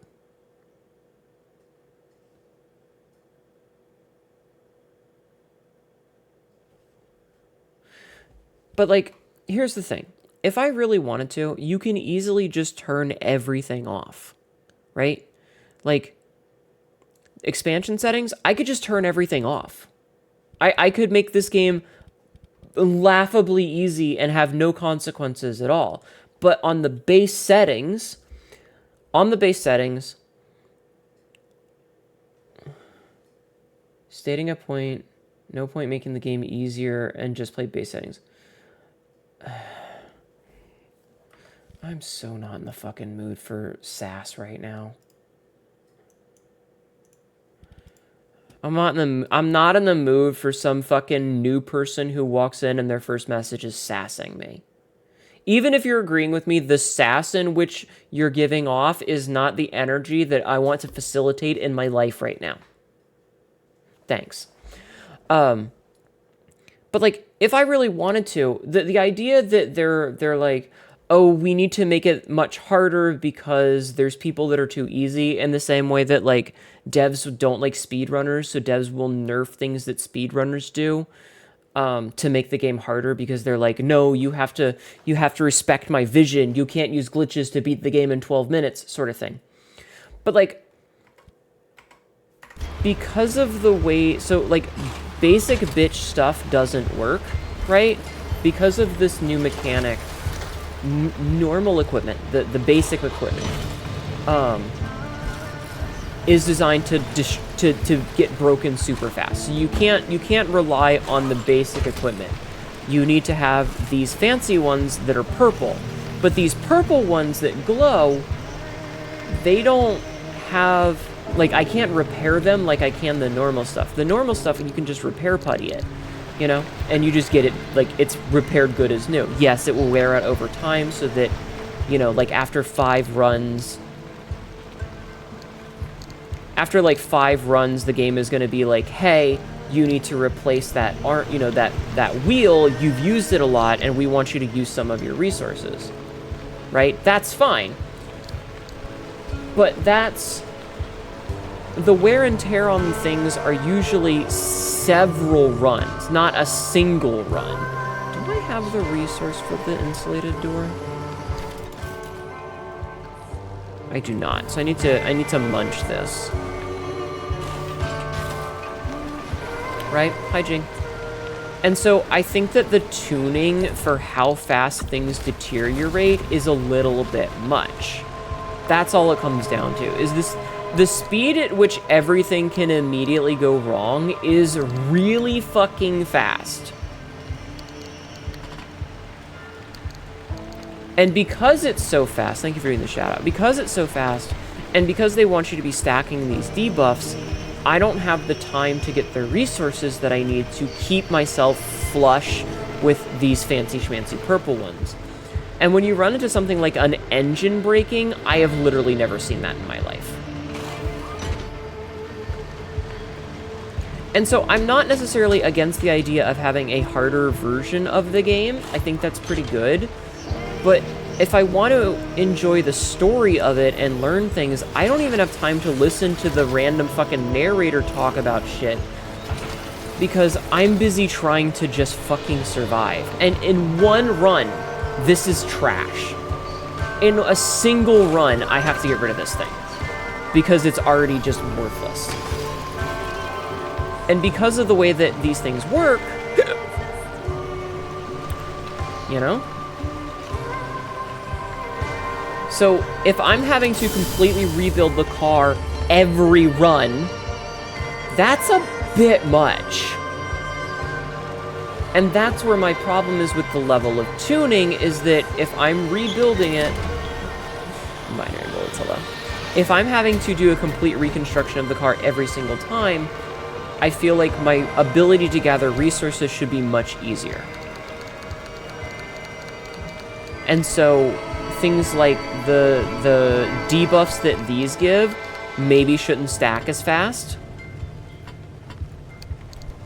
But, like, here's the thing. If I really wanted to, you can easily just turn everything off, right? Like, expansion settings, I could just turn everything off. I could make this game laughably easy and have no consequences at all. But on the base settings, stating a point, no point making the game easier and just play base settings. I'm so not in the fucking mood for sass right now. I'm not in the mood for some fucking new person who walks in and their first message is sassing me. Even if you're agreeing with me, the sass in which you're giving off is not the energy that I want to facilitate in my life right now. Thanks. But, like, if I really wanted to, the idea that they're like, oh, we need to make it much harder because there's people that are too easy, in the same way that, like, devs don't like speedrunners, so devs will nerf things that speedrunners do to make the game harder because they're like, no, you have to respect my vision. You can't use glitches to beat the game in 12 minutes, sort of thing. But, like, because of the way, so, like, basic bitch stuff doesn't work, right? Because of this new mechanic, normal equipment, the basic equipment, is designed to get broken super fast. So you can't rely on the basic equipment. You need to have these fancy ones that are purple. But these purple ones that glow, they don't have, like, I can't repair them like I can the normal stuff. The normal stuff, you can just repair putty it, you know? And you just get it, like, it's repaired good as new. Yes, it will wear out over time so that, you know, like, after 5 runs, the game is going to be like, hey, you need to replace that, that wheel, you've used it a lot, and we want you to use some of your resources, right? That's fine. But that's, the wear and tear on things are usually several runs, not a single run. Do I have the resource for the insulated door? I do not, so I need to munch this. Right? Hi, Jing. And so I think that the tuning for how fast things deteriorate is a little bit much. That's all it comes down to, is this, the speed at which everything can immediately go wrong is really fucking fast. And because it's so fast, thank you for reading the shout out, because it's so fast, and because they want you to be stacking these debuffs, I don't have the time to get the resources that I need to keep myself flush with these fancy schmancy purple ones. And when you run into something like an engine breaking, I have literally never seen that in my life. And so I'm not necessarily against the idea of having a harder version of the game. I think that's pretty good. But if I want to enjoy the story of it and learn things, I don't even have time to listen to the random fucking narrator talk about shit, because I'm busy trying to just fucking survive. And in one run, this is trash. In a single run, I have to get rid of this thing, because it's already just worthless. And because of the way that these things work, you know? So if I'm having to completely rebuild the car every run, that's a bit much. And that's where my problem is with the level of tuning, is that if I'm rebuilding it, binary bullets, hello. If I'm having to do a complete reconstruction of the car every single time, I feel like my ability to gather resources should be much easier. And so things like the debuffs that these give maybe shouldn't stack as fast.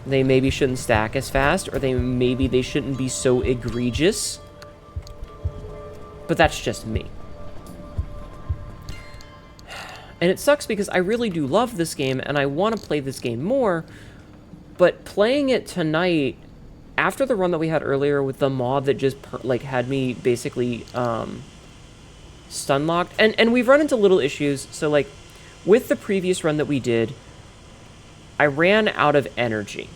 They maybe shouldn't stack as fast, or maybe they shouldn't be so egregious. But that's just me. And it sucks because I really do love this game, and I want to play this game more, but playing it tonight, after the run that we had earlier with the mob that just, like, had me basically, stun-locked, and we've run into little issues, so, like, with the previous run that we did, I ran out of energy.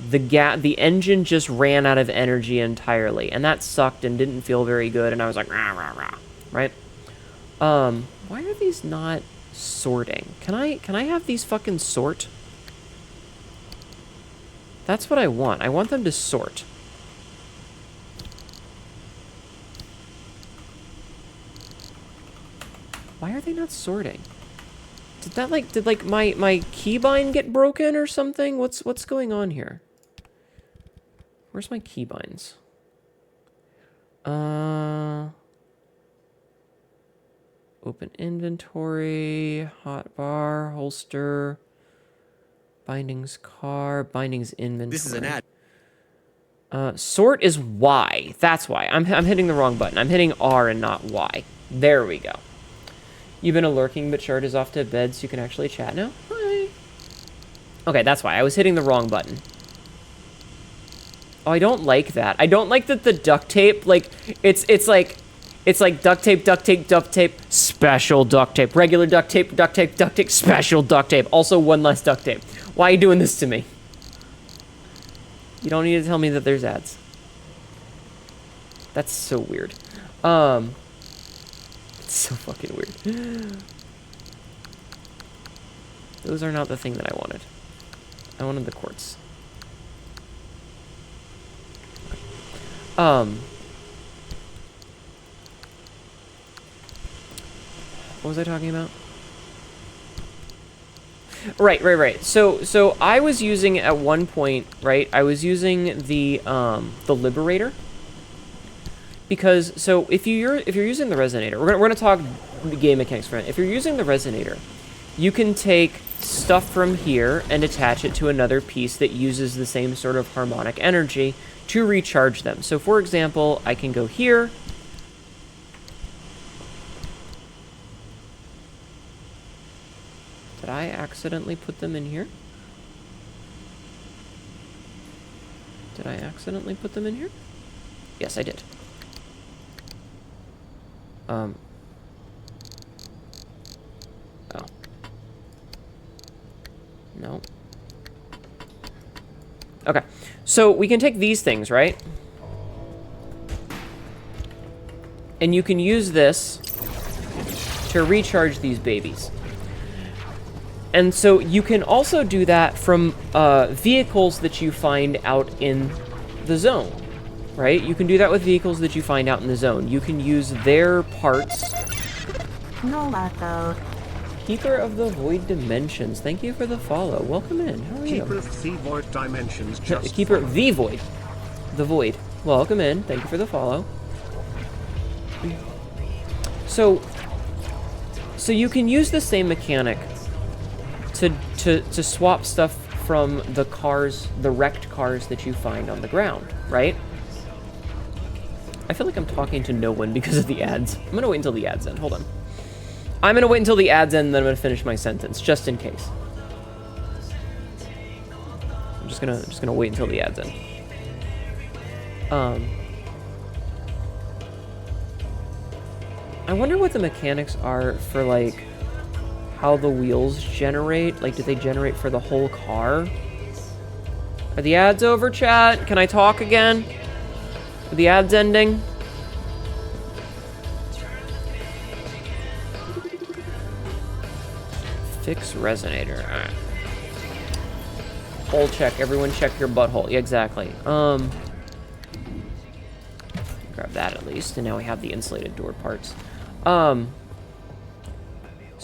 The engine just ran out of energy entirely, and that sucked and didn't feel very good, and I was like, rah, rah, rah, right? Why are these not sorting? Can I have these fucking sort? That's what I want. I want them to sort. Why are they not sorting? Did my keybind get broken or something? What's going on here? Where's my keybinds? Open inventory, hotbar, holster, bindings car, bindings inventory. This is an ad. Sort is Y. That's why. I'm hitting the wrong button. I'm hitting R and not Y. There we go. You've been a lurking, but Shard is off to bed, so you can actually chat now? Hi. Okay, that's why. I was hitting the wrong button. Oh, I don't like that. I don't like that the duct tape, like, it's like duct tape, duct tape, duct tape, special duct tape, regular duct tape, duct tape, duct tape, special duct tape, also one less duct tape. Why are you doing this to me? You don't need to tell me that there's ads. That's so weird. It's so fucking weird. Those are not the thing that I wanted. I wanted the quartz. What was I talking about? Right. So I was using at one point, right? I was using the Liberator, because so if you're using the Resonator, we're gonna talk the game mechanics for a minute. If you're using the Resonator, you can take stuff from here and attach it to another piece that uses the same sort of harmonic energy to recharge them. So for example, I can go here. Did I accidentally put them in here? Did I accidentally put them in here? Yes, I did. Oh. No. Okay. So we can take these things, right? And you can use this to recharge these babies. And so you can also do that from vehicles that you find out in the zone, right? You can do that with vehicles that you find out in the zone. You can use their parts. No lato. Keeper of the Void Dimensions, thank you for the follow. Welcome in. How are you? Keeper of the Void Dimensions just Keeper of followed. the Void. The Void. Welcome in. Thank you for the follow. So you can use the same mechanic to swap stuff from the cars, the wrecked cars that you find on the ground, right? I feel like I'm talking to no one because of the ads. I'm gonna wait until the ads end. Hold on. I'm gonna wait until the ads end, and then I'm gonna finish my sentence, just in case. I'm just gonna wait until the ads end. I wonder what the mechanics are for, like, how the wheels generate. Like, do they generate for the whole car? Are the ads over, chat? Can I talk again? Are the ads ending? Fix resonator. Alright. Hole check. Everyone check your butthole. Yeah, exactly. Grab that at least. And now we have the insulated door parts. So,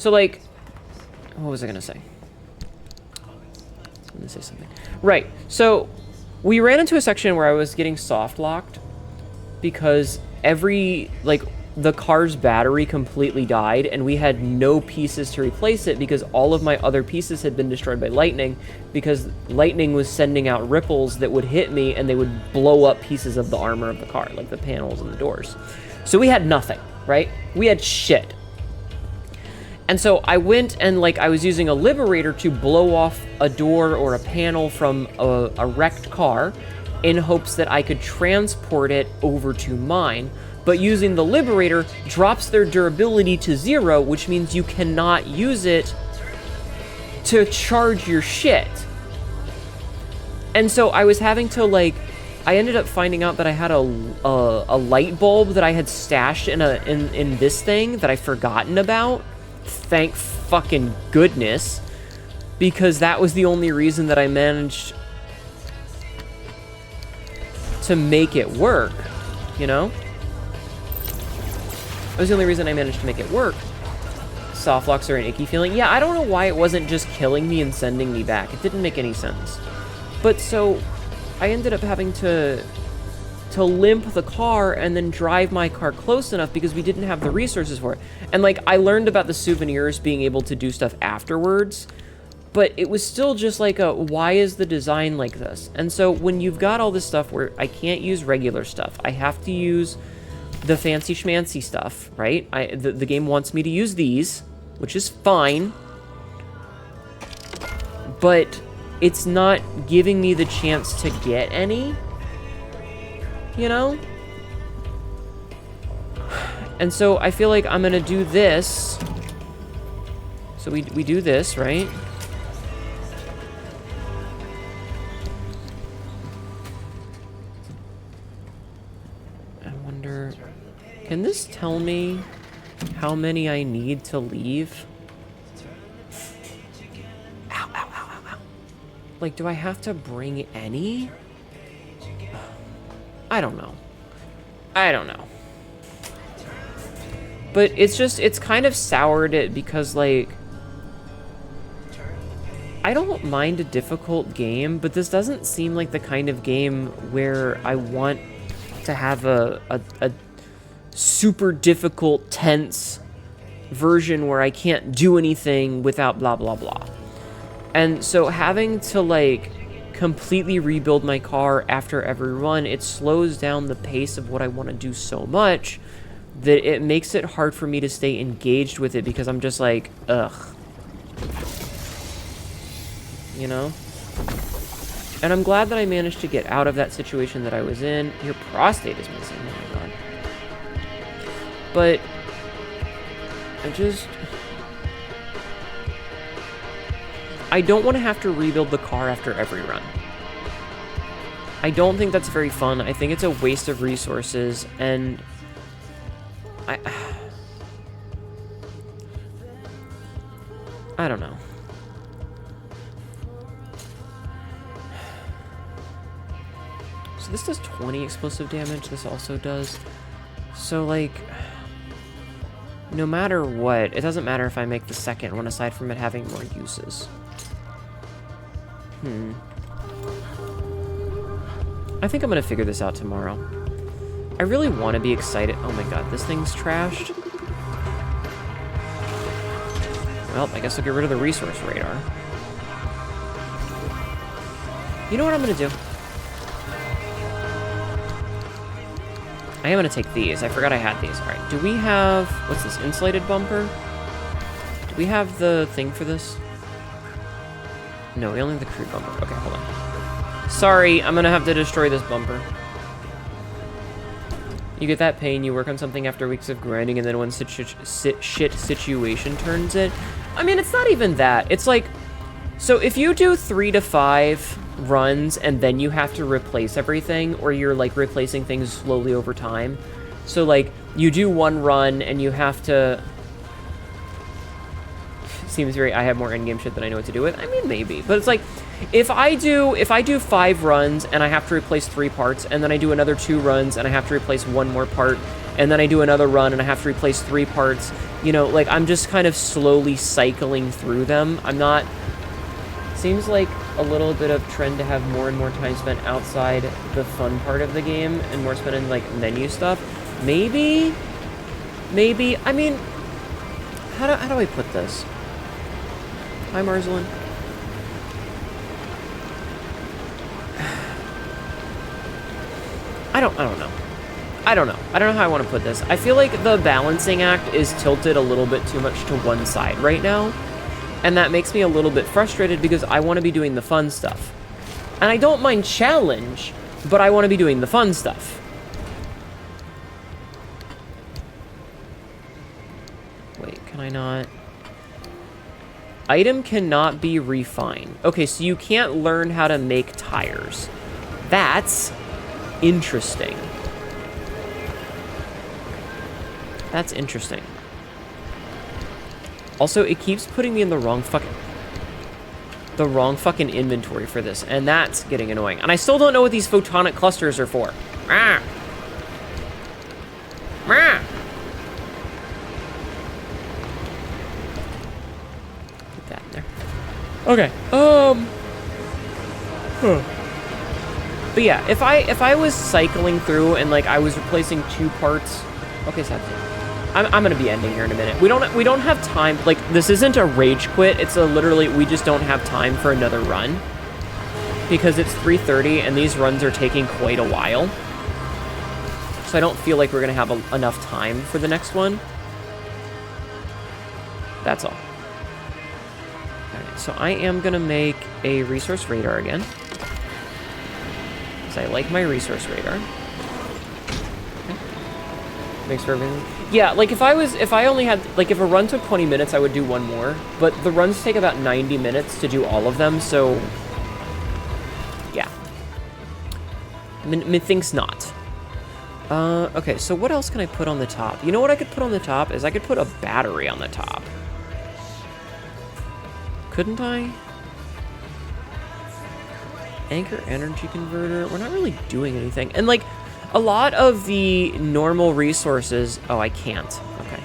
like... What was I gonna say? I was gonna say something. Right. So, we ran into a section where I was getting soft locked. Because the car's battery completely died, and we had no pieces to replace it because all of my other pieces had been destroyed by lightning, because lightning was sending out ripples that would hit me and they would blow up pieces of the armor of the car, like the panels and the doors. So we had nothing, right? We had shit. And so I went and, like, I was using a liberator to blow off a door or a panel from a wrecked car in hopes that I could transport it over to mine. But using the liberator drops their durability to 0, which means you cannot use it to charge your shit. And so I was having to, like, I ended up finding out that I had a light bulb that I had stashed in this thing that I'd forgotten about. Thank fucking goodness, because that was the only reason that I managed to make it work, you know? That was the only reason I managed to make it work. Soft locks are an icky feeling. Yeah, I don't know why it wasn't just killing me and sending me back. It didn't make any sense. But so, I ended up having to limp the car and then drive my car close enough because we didn't have the resources for it. And, like, I learned about the souvenirs being able to do stuff afterwards, but it was still just like why is the design like this? And so when you've got all this stuff where I can't use regular stuff, I have to use the fancy schmancy stuff, right? The game wants me to use these, which is fine, but it's not giving me the chance to get any, you know? And so I feel like I'm gonna do this. So we do this, right? I wonder, can this tell me how many I need to leave? Ow, ow, ow, ow, ow. Like, do I have to bring any? I don't know. I don't know. But it's just, it's kind of soured it because, like, I don't mind a difficult game, but this doesn't seem like the kind of game where I want to have a super difficult, tense version where I can't do anything without blah, blah, blah. And so having to, like, completely rebuild my car after every run, it slows down the pace of what I want to do so much that it makes it hard for me to stay engaged with it because I'm just like, ugh. You know? And I'm glad that I managed to get out of that situation that I was in. Your prostate is missing, oh my god. But I don't want to have to rebuild the car after every run. I don't think that's very fun. I think it's a waste of resources, and I don't know. So this does 20 explosive damage. This also does. So, like, no matter what, it doesn't matter if I make the second one aside from it having more uses. I think I'm gonna figure this out tomorrow. I really want to be excited. Oh my god, this thing's trashed. Well, I guess I'll get rid of the resource radar. You know what I'm gonna do? I am gonna take these. I forgot I had these. Alright, do we have... What's this? Insulated bumper? Do we have the thing for this? No, we only have the crude bumper. Okay, hold on. Sorry, I'm gonna have to destroy this bumper. You get that pain, you work on something after weeks of grinding, and then when shit situation turns it. I mean, it's not even that. It's like, so if you do 3 to 5 runs, and then you have to replace everything, or you're, like, replacing things slowly over time. So, like, you do 1 run, and you have to... seems very, I have more in-game shit than I know what to do with. I mean, maybe. But it's like, if I do 5 runs and I have to replace 3 parts, and then I do another 2 runs and I have to replace 1 more part, and then I do another run and I have to replace 3 parts, you know, like, I'm just kind of slowly cycling through them. I'm not... Seems like a little bit of trend to have more and more time spent outside the fun part of the game and more spent in, like, menu stuff. Maybe, I mean, how do I put this? Hi, Marzelin. I don't know. I don't know how I want to put this. I feel like the balancing act is tilted a little bit too much to one side right now. And that makes me a little bit frustrated because I want to be doing the fun stuff. And I don't mind challenge, but I want to be doing the fun stuff. Wait, can I not? Item cannot be refined. Okay, so you can't learn how to make tires. That's interesting. That's interesting. Also, it keeps putting me in the wrong fucking inventory for this, and that's getting annoying. And I still don't know what these photonic clusters are for. Ah. Ah. Put that in there. Okay. But yeah, if I was cycling through and like I was replacing 2 parts. Okay, so that's it. I'm gonna be ending here in a minute. We don't have time. Like, this isn't a rage quit. It's a literally, we just don't have time for another run because it's 3:30 and these runs are taking quite a while. So I don't feel like we're gonna have enough time for the next one. That's all. Alright, so I am gonna make a resource radar again. Because I like my resource radar. Makes for everything. Yeah, like if I only had, like if a run took 20 minutes, I would do 1 more. But the runs take about 90 minutes to do all of them, so yeah. Methinks not. Okay, so what else can I put on the top? You know what I could put on the top is I could put a battery on the top. Couldn't I? Anchor energy converter. We're not really doing anything. And like, a lot of the normal resources... Oh, I can't. Okay.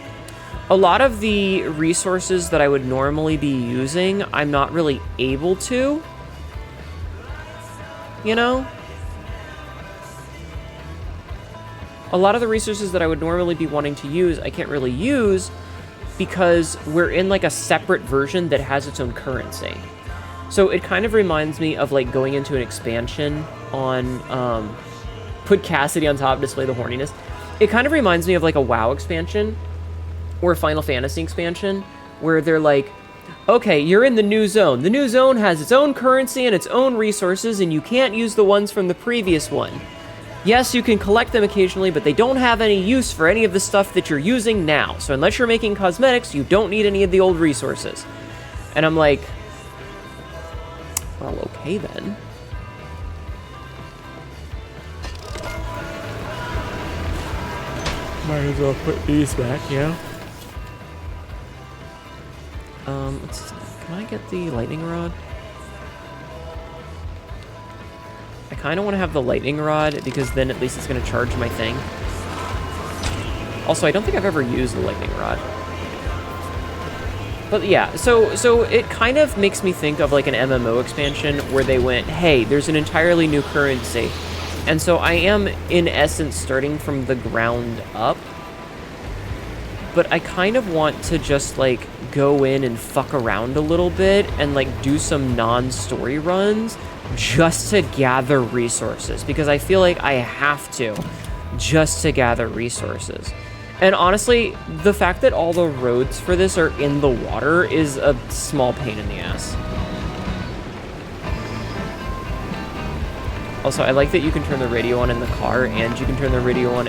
A lot of the resources that I would normally be using, I'm not really able to. You know? A lot of the resources that I would normally be wanting to use, I can't really use because we're in like a separate version that has its own currency. So it kind of reminds me of like going into an expansion on... Put Cassidy on top, display the horniness. It kind of reminds me of like a WoW expansion or a Final Fantasy expansion where they're like, okay, you're in the new zone. The new zone has its own currency and its own resources, and you can't use the ones from the previous one. Yes, you can collect them occasionally, but they don't have any use for any of the stuff that you're using now. So unless you're making cosmetics, you don't need any of the old resources. And I'm like, well, okay then. Might as well put these back, yeah. Let's see. Can I get the lightning rod? I kind of want to have the lightning rod because then at least it's going to charge my thing. Also, I don't think I've ever used the lightning rod. But yeah, so it kind of makes me think of like an MMO expansion where they went, hey, there's an entirely new currency. And so I am, in essence, starting from the ground up. But I kind of want to just, like, go in and fuck around a little bit and, like, do some non-story runs just to gather resources. Because I feel like I have to just to gather resources. And honestly, the fact that all the roads for this are in the water is a small pain in the ass. Also, I like that you can turn the radio on in the car and you can turn the radio on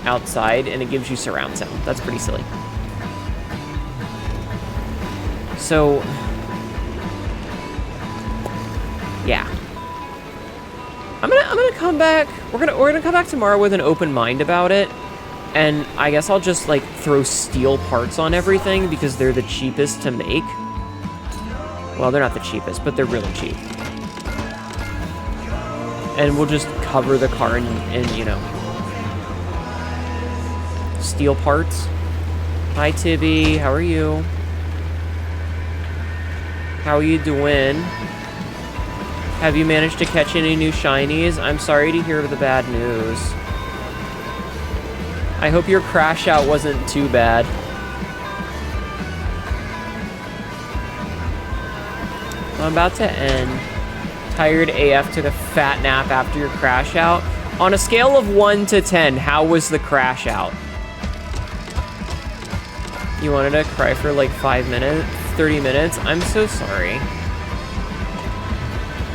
outside and it gives you surround sound. That's pretty silly. So, yeah. I'm gonna come back. We're gonna come back tomorrow with an open mind about it. And I guess I'll just, like, throw steel parts on everything because they're the cheapest to make. Well, they're not the cheapest, but they're really cheap. And we'll just cover the car in you know, steel parts. Hi, Tibby. How are you? How are you doing? Have you managed to catch any new shinies? I'm sorry to hear the bad news. I hope your crash out wasn't too bad. I'm about to end. Tired AF took a fat nap after your crash out. On a scale of 1 to 10, how was the crash out? You wanted to cry for like 5 minutes, 30 minutes? I'm so sorry.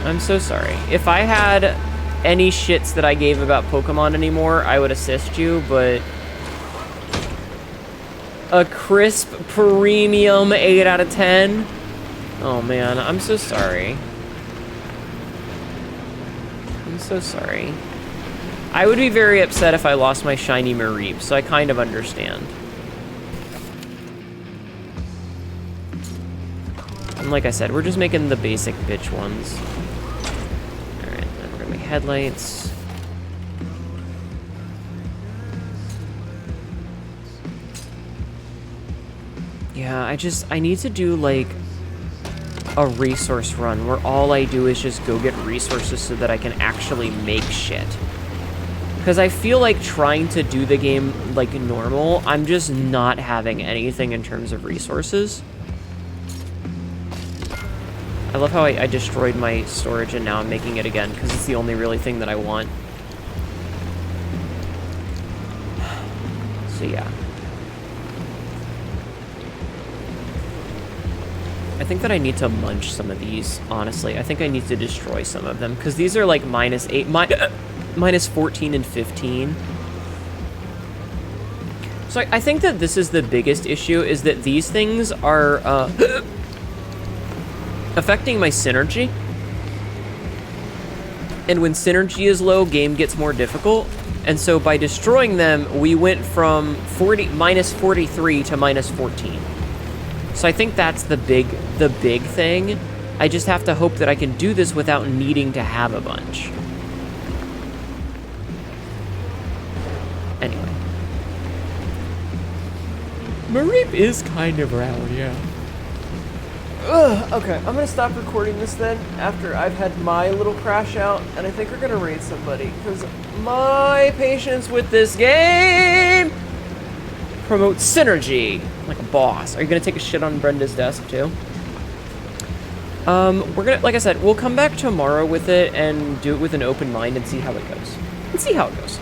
I'm so sorry. If I had any shits that I gave about Pokemon anymore, I would assist you, but a crisp premium 8 out of 10? Oh man, I'm so sorry. I'm so sorry. I would be very upset if I lost my shiny Mareep, so I kind of understand. And like I said, we're just making the basic bitch ones. Alright, then we're gonna make headlights. Yeah, I need to do like a resource run where all I do is just go get resources so that I can actually make shit. Because I feel like trying to do the game like normal, I'm just not having anything in terms of resources. I love how I destroyed my storage and now I'm making it again because it's the only really thing that I want. So yeah. I think that I need to munch some of these, honestly. I think I need to destroy some of them because these are like -8, minus 14 and 15. So I think that this is the biggest issue, is that these things are affecting my synergy. And when synergy is low, game gets more difficult. And so by destroying them, we went from minus 43 to minus 14. So I think that's the big thing. I just have to hope that I can do this without needing to have a bunch. Anyway. Mareep is kind of round, yeah. Ugh, okay, I'm gonna stop recording this then after I've had my little crash out, and I think we're gonna raid somebody, because my patience with this game promotes synergy like a boss. Are you gonna take a shit on Brenda's desk too? We're gonna, like I said, we'll come back tomorrow with it and do it with an open mind and see how it goes.